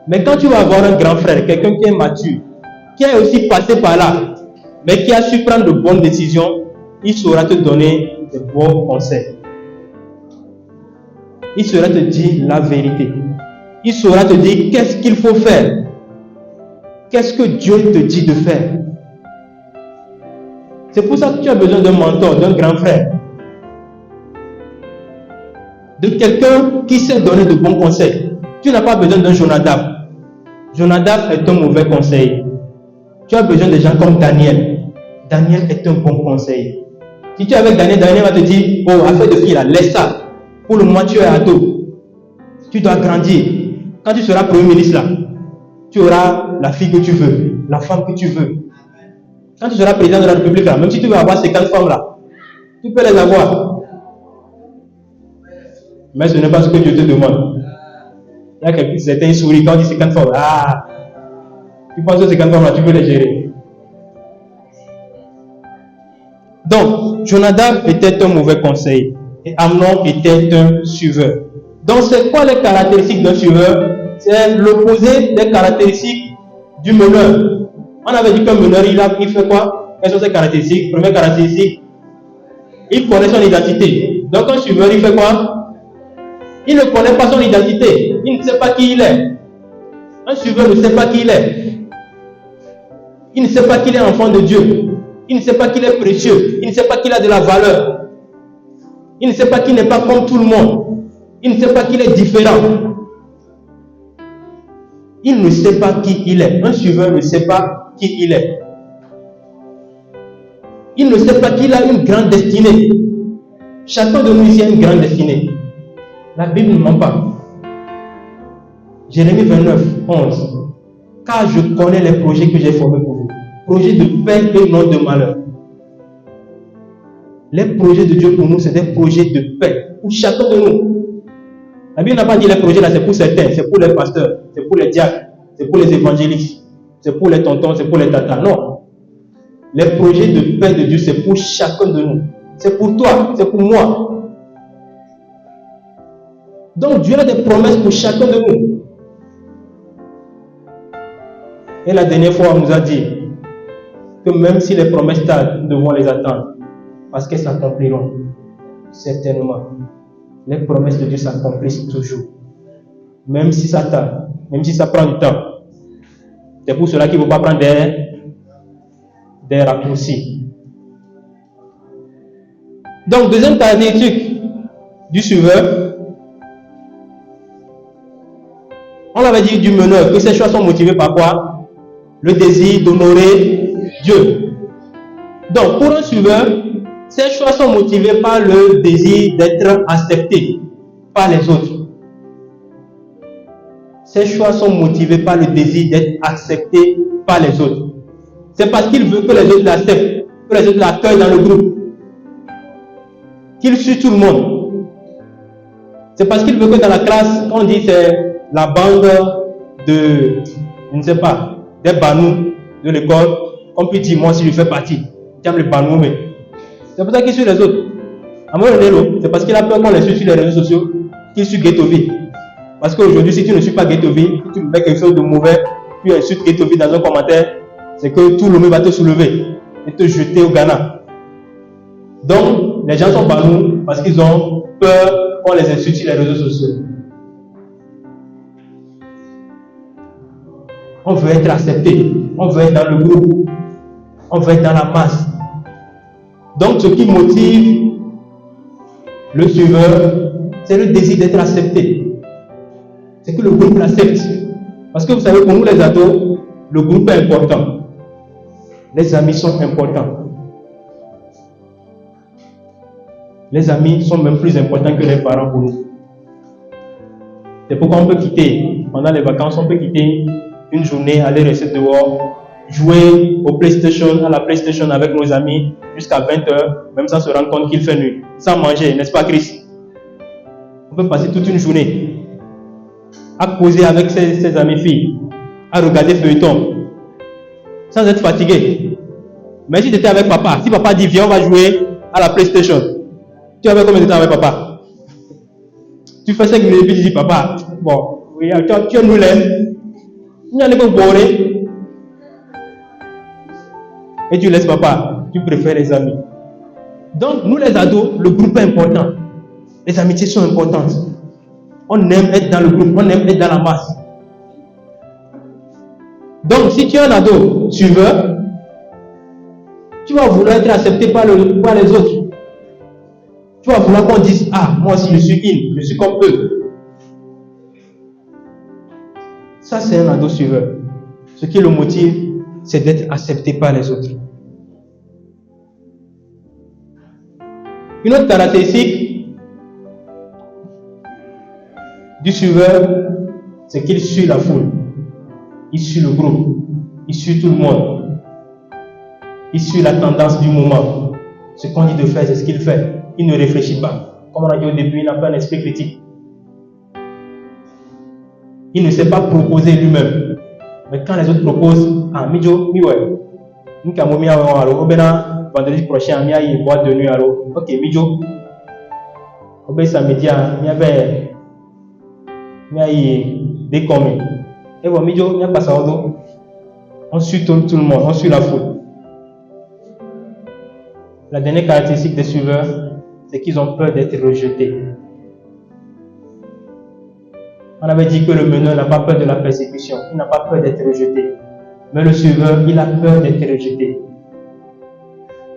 Mais quand tu vas avoir un grand frère, quelqu'un qui est mature, qui est aussi passé par là, mais qui a su prendre de bonnes décisions, il saura te donner de bons conseils. Il saura te dire la vérité. Il saura te dire qu'est-ce qu'il faut faire. Qu'est-ce que Dieu te dit de faire. C'est pour ça que tu as besoin d'un mentor, d'un grand frère. De quelqu'un qui sait donner de bons conseils. Tu n'as pas besoin d'un Jonadab. Jonadab est un mauvais conseiller. Tu as besoin de gens comme Daniel. Daniel est un bon conseiller. Si tu es avec Daniel, Daniel va te dire, oh, affaire de fille là, laisse ça. Pour le moment, tu es ado. Tu dois grandir. Quand tu seras premier ministre là, tu auras la fille que tu veux, la femme que tu veux. Quand tu seras président de la République là, même si tu veux avoir ces 4 femmes là, tu peux les avoir. Mais ce n'est pas ce que Dieu te demande. Il y a quelqu'un, certains sourient quand on dit 50 femmes. Tu penses que ces 50 femmes là, tu peux les gérer. Donc, Jonadab était un mauvais conseiller et Amnon était un suiveur. Donc, c'est quoi les caractéristiques d'un suiveur? C'est l'opposé des caractéristiques du meneur. On avait dit qu'un meneur, il fait quoi? Quelles sont ses caractéristiques? Première caractéristique, il connaît son identité. Donc, un suiveur, il fait quoi? Il ne connaît pas son identité. Il ne sait pas qui il est. Un suiveur ne sait pas qui il est. Il ne sait pas qu'il est enfant de Dieu. Il ne sait pas qu'il est précieux. Il ne sait pas qu'il a de la valeur. Il ne sait pas qu'il n'est pas comme tout le monde. Il ne sait pas qu'il est différent. Il ne sait pas qui il est. Un suiveur ne sait pas qui il est. Il ne sait pas qu'il a une grande destinée. Chacun de nous ici a une grande destinée. La Bible ne ment pas. Jérémie 29, 11. Car je connais les projets que j'ai formés pour vous. Projets de paix et non de malheur. Les projets de Dieu pour nous, c'est des projets de paix. Pour chacun de nous. La Bible n'a pas dit les projets là, c'est pour certains. C'est pour les pasteurs. C'est pour les diacres. C'est pour les évangélistes. C'est pour les tontons. C'est pour les tatas. Non. Les projets de paix de Dieu, c'est pour chacun de nous. C'est pour toi. C'est pour moi. Donc Dieu a des promesses pour chacun de nous. Et la dernière fois, on nous a dit que même si les promesses tardent, nous devons les attendre. Parce qu'elles s'accompliront. Certainement. Les promesses de Dieu s'accomplissent toujours. Même si ça tarde, même si ça prend du temps. C'est pour cela qu'il ne faut pas prendre des raccourcis. Donc, deuxième caractéristique du suiveur, on avait dit du meneur que ses choix sont motivés par quoi? Le désir d'honorer Dieu. Donc, pour un suiveur, ses choix sont motivés par le désir d'être accepté par les autres. Ses choix sont motivés par le désir d'être accepté par les autres. C'est parce qu'il veut que les autres l'acceptent, que les autres l'accueillent dans le groupe, qu'il suit tout le monde. C'est parce qu'il veut que dans la classe, quand on dit c'est la bande de, je ne sais pas, des banous de l'école, on peut dire moi si je fais partie, j'aime les banous, mais c'est pour ça qu'il suit les autres. À un moment donné, c'est parce qu'il a peur qu'on les suit sur les réseaux sociaux qu'il suit Ghettoville. Parce qu'aujourd'hui, si tu ne suis pas Ghettoville, si tu mets quelque chose de mauvais, puis insultes Ghettoville dans un commentaire, c'est que tout le monde va te soulever et te jeter au Ghana. Donc, les gens sont banous parce qu'ils ont peur qu'on les insulte sur les réseaux sociaux. On veut être accepté, on veut être dans le groupe, on veut être dans la masse. Donc, ce qui motive le suiveur, c'est le désir d'être accepté. C'est que le groupe l'accepte. Parce que vous savez, pour nous les ados, le groupe est important. Les amis sont importants. Les amis sont même plus importants que les parents pour nous. C'est pourquoi on peut quitter, pendant les vacances, on peut quitter une journée, aller rester dehors, jouer au PlayStation, à la PlayStation avec nos amis jusqu'à 20h, même sans se rendre compte qu'il fait nuit, sans manger, n'est-ce pas Chris? On peut passer toute une journée à causer avec ses amis filles, à regarder feuilleton, sans être fatigué. Mais si tu étais avec papa, si papa dit viens on va jouer à la PlayStation, tu avais combien de temps avec papa? Tu fais 5 minutes et puis tu dis papa, bon, oui, tu nous laisses, il n'y a pas boré. Et tu laisses papa, tu préfères les amis. Donc, nous les ados, le groupe est important. Les amitiés sont importantes. On aime être dans le groupe, on aime être dans la masse. Donc, si tu es un ado suiveur, tu vas vouloir être accepté par les autres. Tu vas vouloir qu'on dise, ah, moi aussi je suis je suis comme eux. Ça, c'est un ado suiveur. Ce qui le motive, c'est d'être accepté par les autres. Une autre caractéristique du suiveur, c'est qu'il suit la foule. Il suit le groupe. Il suit tout le monde. Il suit la tendance du moment. Ce qu'on dit de faire, c'est ce qu'il fait. Il ne réfléchit pas. Comme on a dit au début, il n'a pas un esprit critique. Il ne sait pas proposer lui-même. Mais quand les autres proposent, ah, Midjo, miwe, nous avons mis vendredi prochain, il y a boîte de nuit, alors, ok, Midjo, samedi, il y avait Des communs. Et voilà, il n'y a pas ça. On suit tout le monde, on suit la foule. La dernière caractéristique des suiveurs, c'est qu'ils ont peur d'être rejetés. On avait dit que le meneur n'a pas peur de la persécution, il n'a pas peur d'être rejeté. Mais le suiveur, il a peur d'être rejeté.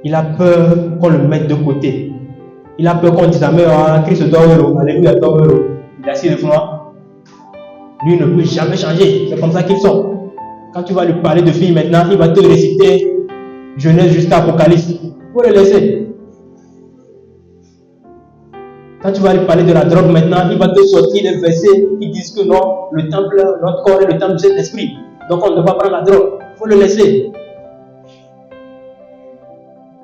Il a peur qu'on le mette de côté. Il a peur qu'on dise, mais Christ doit heureux, alléluia, doit heureux. Il est assis devant moi. Lui ne peut jamais changer. C'est comme ça qu'ils sont. Quand tu vas lui parler de filles maintenant, il va te réciter Genèse jusqu'à Apocalypse. Il faut le laisser. Quand tu vas lui parler de la drogue maintenant, il va te sortir des versets qui disent que non, le temple, notre corps est le temple du Saint-Esprit. Donc on ne doit pas prendre la drogue. Il faut le laisser.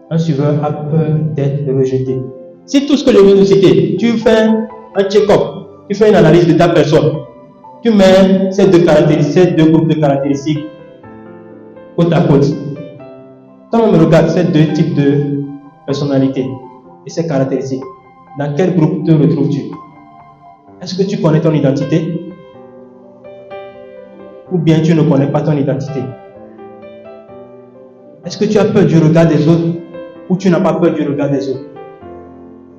Un suiveur a peur d'être rejeté. Si tout ce que je viens de citer, tu fais un check-up, tu fais une analyse de ta personne, tu mets ces deux groupes de caractéristiques côte à côte. Quand on me regarde ces deux types de personnalités et ces caractéristiques, dans quel groupe te retrouves-tu? Est-ce que tu connais ton identité? Ou bien tu ne connais pas ton identité? Est-ce que tu as peur du regard des autres ou tu n'as pas peur du regard des autres?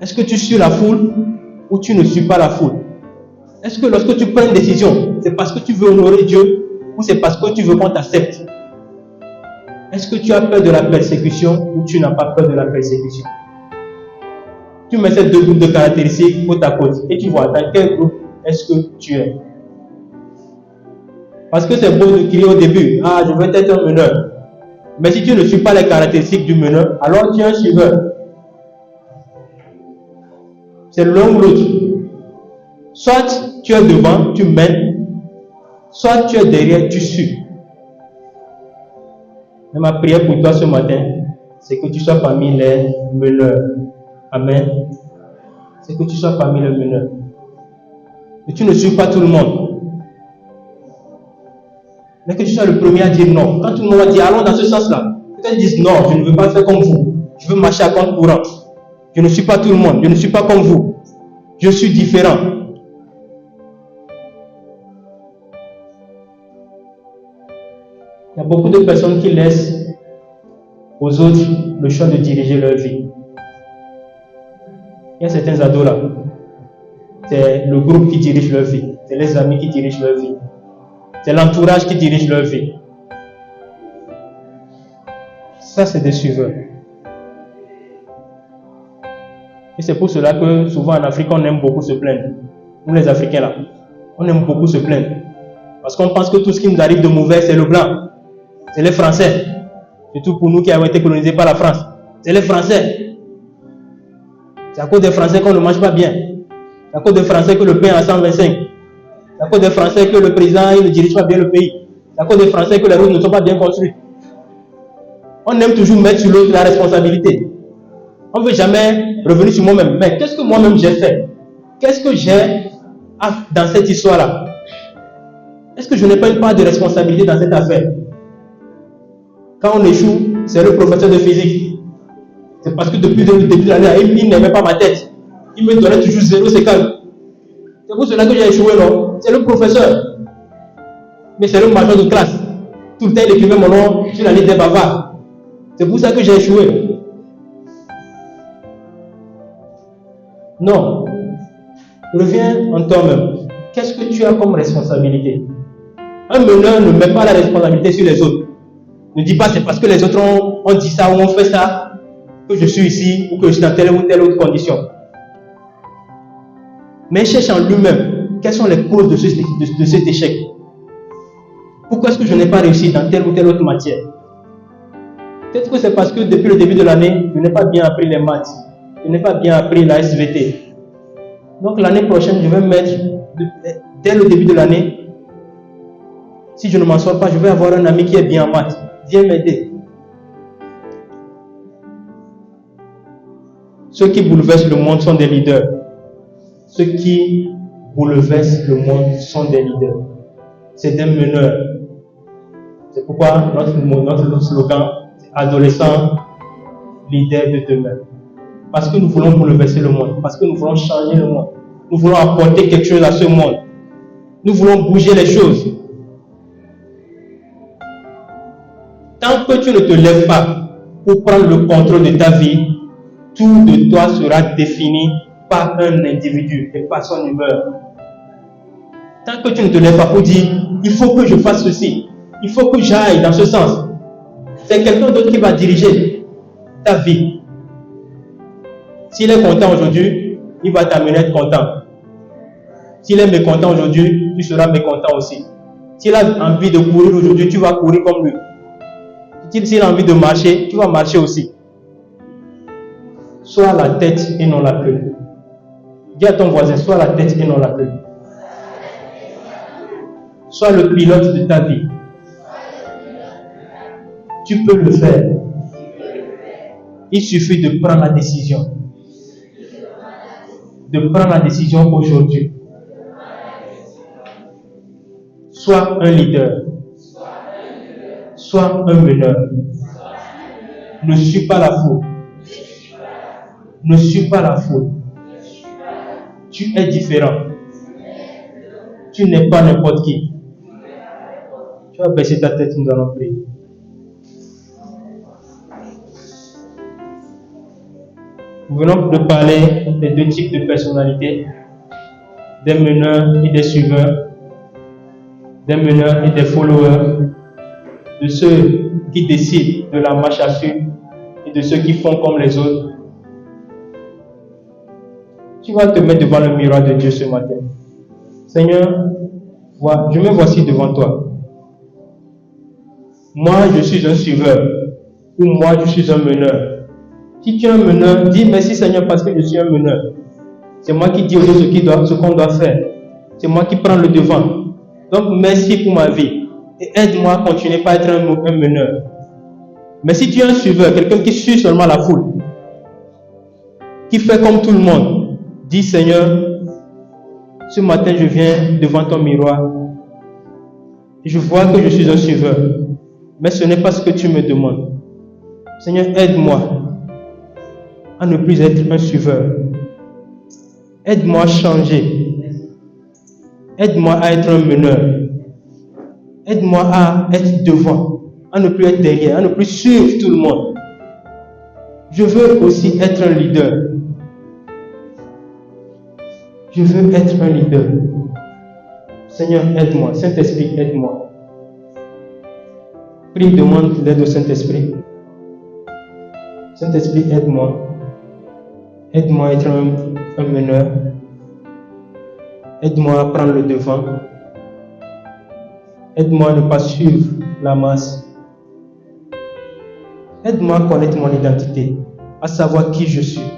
Est-ce que tu suis la foule ou tu ne suis pas la foule? Est-ce que lorsque tu prends une décision, c'est parce que tu veux honorer Dieu ou c'est parce que tu veux qu'on t'accepte? Est-ce que tu as peur de la persécution ou tu n'as pas peur de la persécution? Tu mets ces deux groupes de caractéristiques côte à côte et tu vois dans quel groupe est-ce que tu es. Parce que c'est beau de crier au début, ah je veux être un meneur. Mais si tu ne suis pas les caractéristiques du meneur, alors tu es un suiveur. C'est l'un ou l'autre. Soit tu es devant, tu mènes, soit tu es derrière, tu suis. Et ma prière pour toi ce matin, c'est que tu sois parmi les meneurs. Amen. C'est que tu sois parmi les meneurs. Et tu ne suis pas tout le monde. Mais que tu sois le premier à dire non. Quand tout le monde va dire allons dans ce sens-là, que tu dises non, je ne veux pas faire comme vous. Je veux marcher à contre-courant. Je ne suis pas tout le monde. Je ne suis pas comme vous. Je suis différent. Il y a beaucoup de personnes qui laissent aux autres le choix de diriger leur vie. Il y a certains ados là. C'est le groupe qui dirige leur vie. C'est les amis qui dirigent leur vie. C'est l'entourage qui dirige leur vie. Ça, c'est des suiveurs. Et c'est pour cela que souvent en Afrique, on aime beaucoup se plaindre. Nous les Africains là, on aime beaucoup se plaindre. Parce qu'on pense que tout ce qui nous arrive de mauvais, c'est le blanc. C'est les Français. Surtout pour nous qui avons été colonisés par la France. C'est les Français. C'est à cause des Français qu'on ne mange pas bien. C'est à cause des Français que le pain est à 125. C'est à cause des Français que le président il ne dirige pas bien le pays. C'est à cause des Français que les routes ne sont pas bien construites. On aime toujours mettre sur l'autre la responsabilité. On ne veut jamais revenir sur moi-même. Mais qu'est-ce que moi-même j'ai fait? Qu'est-ce que j'ai dans cette histoire-là? Est-ce que je n'ai pas une part de responsabilité dans cette affaire? Quand on échoue, c'est le professeur de physique. C'est parce que depuis le début de l'année, il n'aimait pas ma tête. Il me donnait toujours 0, c'est calme. C'est pour cela que j'ai échoué, non? C'est le professeur. Mais c'est le major de classe. Tout le temps, il écrivait mon nom sur la liste des bavards. C'est pour ça que j'ai échoué. Non. Reviens en toi-même. Qu'est-ce que tu as comme responsabilité? Un meneur ne met pas la responsabilité sur les autres. Ne dis pas c'est parce que les autres ont dit ça ou ont fait ça que je suis ici ou que je suis dans telle ou telle autre condition. Mais cherche en lui-même quelles sont les causes de cet échec. Pourquoi est-ce que je n'ai pas réussi dans telle ou telle autre matière? Peut-être que c'est parce que depuis le début de l'année, je n'ai pas bien appris les maths. Je n'ai pas bien appris la SVT. Donc l'année prochaine, je vais mettre, dès le début de l'année, si je ne m'en sors pas, je vais avoir un ami qui est bien en maths. Viens m'aider. Ceux qui bouleversent le monde sont des leaders. Ceux qui bouleversent le monde sont des leaders. C'est des meneurs. C'est pourquoi notre slogan, c'est adolescents, leaders de demain. Parce que nous voulons bouleverser le monde. Parce que nous voulons changer le monde. Nous voulons apporter quelque chose à ce monde. Nous voulons bouger les choses. Tant que tu ne te lèves pas pour prendre le contrôle de ta vie, tout de toi sera défini par un individu et par son humeur. Tant que tu ne te lèves pas pour dire, il faut que je fasse ceci, il faut que j'aille dans ce sens, c'est quelqu'un d'autre qui va diriger ta vie. S'il est content aujourd'hui, il va t'amener à être content. S'il est mécontent aujourd'hui, tu seras mécontent aussi. S'il a envie de courir aujourd'hui, tu vas courir comme lui. S'il a envie de marcher, tu vas marcher aussi. Sois la tête et non la queue. Dis à ton voisin, sois la tête et non la queue. Sois le pilote de ta vie. Tu peux le faire. Il suffit de prendre la décision. De prendre la décision aujourd'hui. Sois un leader. Sois un meneur. Ne suis pas la foule. Ne suis pas la foule. Tu es différent. Tu n'es pas n'importe qui. Tu vas baisser ta tête, nous allons prier. Nous venons de parler des deux types de personnalités, des meneurs et des suiveurs, des meneurs et des followers, de ceux qui décident de la marche à suivre et de ceux qui font comme les autres. Tu vas te mettre devant le miroir de Dieu ce matin. Seigneur, je me voici devant toi. Moi, je suis un suiveur, ou moi, je suis un meneur. Si tu es un meneur, dis merci Seigneur parce que je suis un meneur. C'est moi qui dis aux autres ce qu'on doit faire. C'est moi qui prends le devant. Donc, merci pour ma vie. Et aide-moi à continuer à être un meneur. Mais si tu es un suiveur, quelqu'un qui suit seulement la foule, qui fait comme tout le monde, dis Seigneur, ce matin je viens devant ton miroir et je vois que je suis un suiveur. Mais ce n'est pas ce que tu me demandes. Seigneur, aide-moi à ne plus être un suiveur. Aide-moi à changer. Aide-moi à être un meneur. Aide-moi à être devant, à ne plus être derrière, à ne plus suivre tout le monde. Je veux aussi être un leader. Je veux être un leader. Seigneur, aide-moi. Saint-Esprit, aide-moi. Prie, demande l'aide au Saint-Esprit. Saint-Esprit, aide-moi. Aide-moi à être un meneur. Aide-moi à prendre le devant. Aide-moi à ne pas suivre la masse. Aide-moi à connaître mon identité, à savoir qui je suis,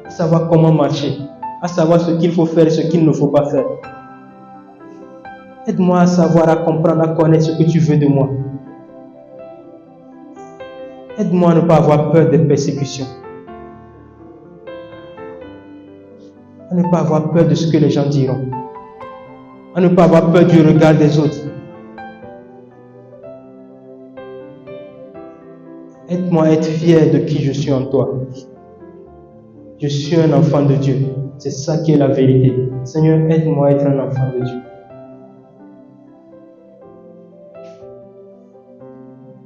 à savoir comment marcher, à savoir ce qu'il faut faire et ce qu'il ne faut pas faire. Aide-moi à savoir, à comprendre, à connaître ce que tu veux de moi. Aide-moi à ne pas avoir peur des persécutions. À ne pas avoir peur de ce que les gens diront. À ne pas avoir peur du regard des autres. Aide-moi à être fier de qui je suis en toi. Je suis un enfant de Dieu. C'est ça qui est la vérité. Seigneur, aide-moi à être un enfant de Dieu.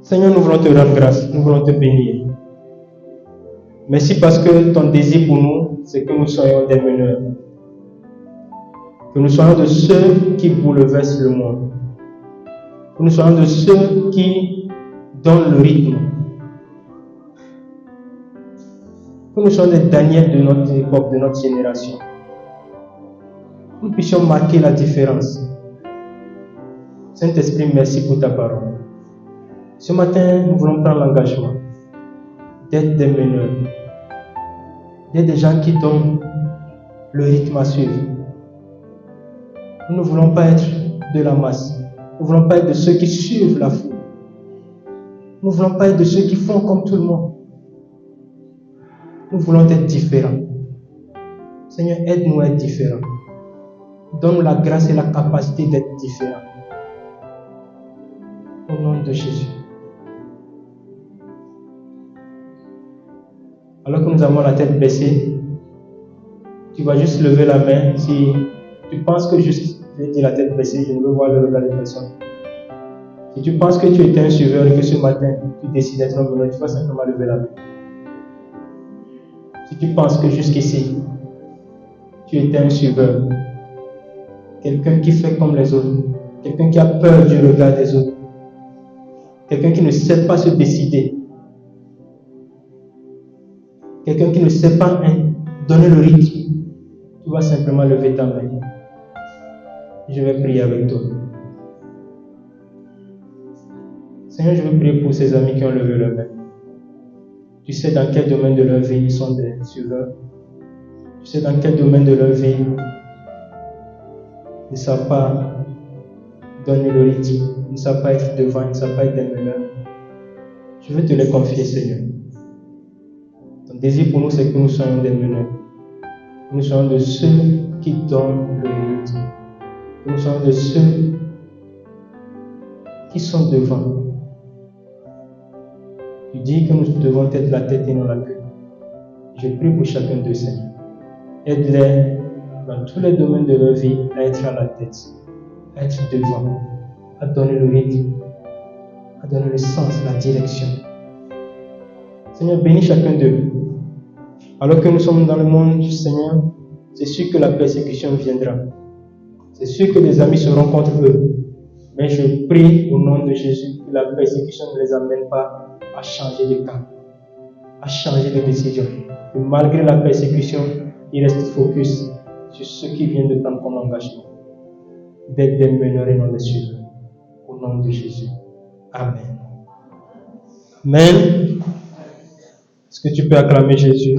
Seigneur, nous voulons te rendre grâce. Nous voulons te bénir. Merci parce que ton désir pour nous, c'est que nous soyons des meneurs. Que nous soyons de ceux qui bouleversent le monde. Que nous soyons de ceux qui donnent le rythme. Que nous soyons des Daniel de notre époque, de notre génération. Que nous puissions marquer la différence. Saint-Esprit, merci pour ta parole. Ce matin, nous voulons prendre l'engagement d'être des meneurs, d'être des gens qui donnent le rythme à suivre. Nous ne voulons pas être de la masse. Nous ne voulons pas être de ceux qui suivent la foule. Nous ne voulons pas être de ceux qui font comme tout le monde. Nous voulons être différents. Seigneur, aide-nous à être différents. Donne-nous la grâce et la capacité d'être différents. Au nom de Jésus. Alors que nous avons la tête baissée, tu vas juste lever la main si tu penses que juste Je vais dire la tête baissée, je ne veux voir le regard de personne. Si tu penses que tu étais un suiveur et que ce matin, tu décides d'être un meneur, tu vas simplement lever la main. Si tu penses que jusqu'ici, tu étais un suiveur, quelqu'un qui fait comme les autres, quelqu'un qui a peur du regard des autres, quelqu'un qui ne sait pas se décider, quelqu'un qui ne sait pas donner le rythme, tu vas simplement lever ta main. Je vais prier avec toi. Seigneur, je veux prier pour ces amis qui ont levé leur main. Tu sais dans quel domaine de leur vie ils sont des suiveurs. Tu sais dans quel domaine de leur vie ils ne savent pas donner le rythme, ils ne savent pas être devant, ils ne savent pas être des meneurs. Je veux te les confier, Seigneur. Ton désir pour nous, c'est que nous soyons des meneurs. Que nous soyons de ceux qui donnent le rythme. Que nous soyons de ceux qui sont devant. Tu dis que nous devons être la tête et non la queue. Je prie pour chacun d'eux, Seigneur. Aide-les dans tous les domaines de leur vie à être à la tête, à être devant, à donner le rythme, à donner le sens, la direction. Seigneur, bénis chacun d'eux. Alors que nous sommes dans le monde, Seigneur, c'est sûr que la persécution viendra. C'est sûr que les amis seront contre eux. Mais je prie au nom de Jésus que la persécution ne les amène pas à changer de camp, à changer de décision. Que malgré la persécution, ils restent focus sur ce qui vient de prendre comme engagement. D'être des meneurs et non des suiveurs. Au nom de Jésus. Amen. Amen. Est-ce que tu peux acclamer Jésus?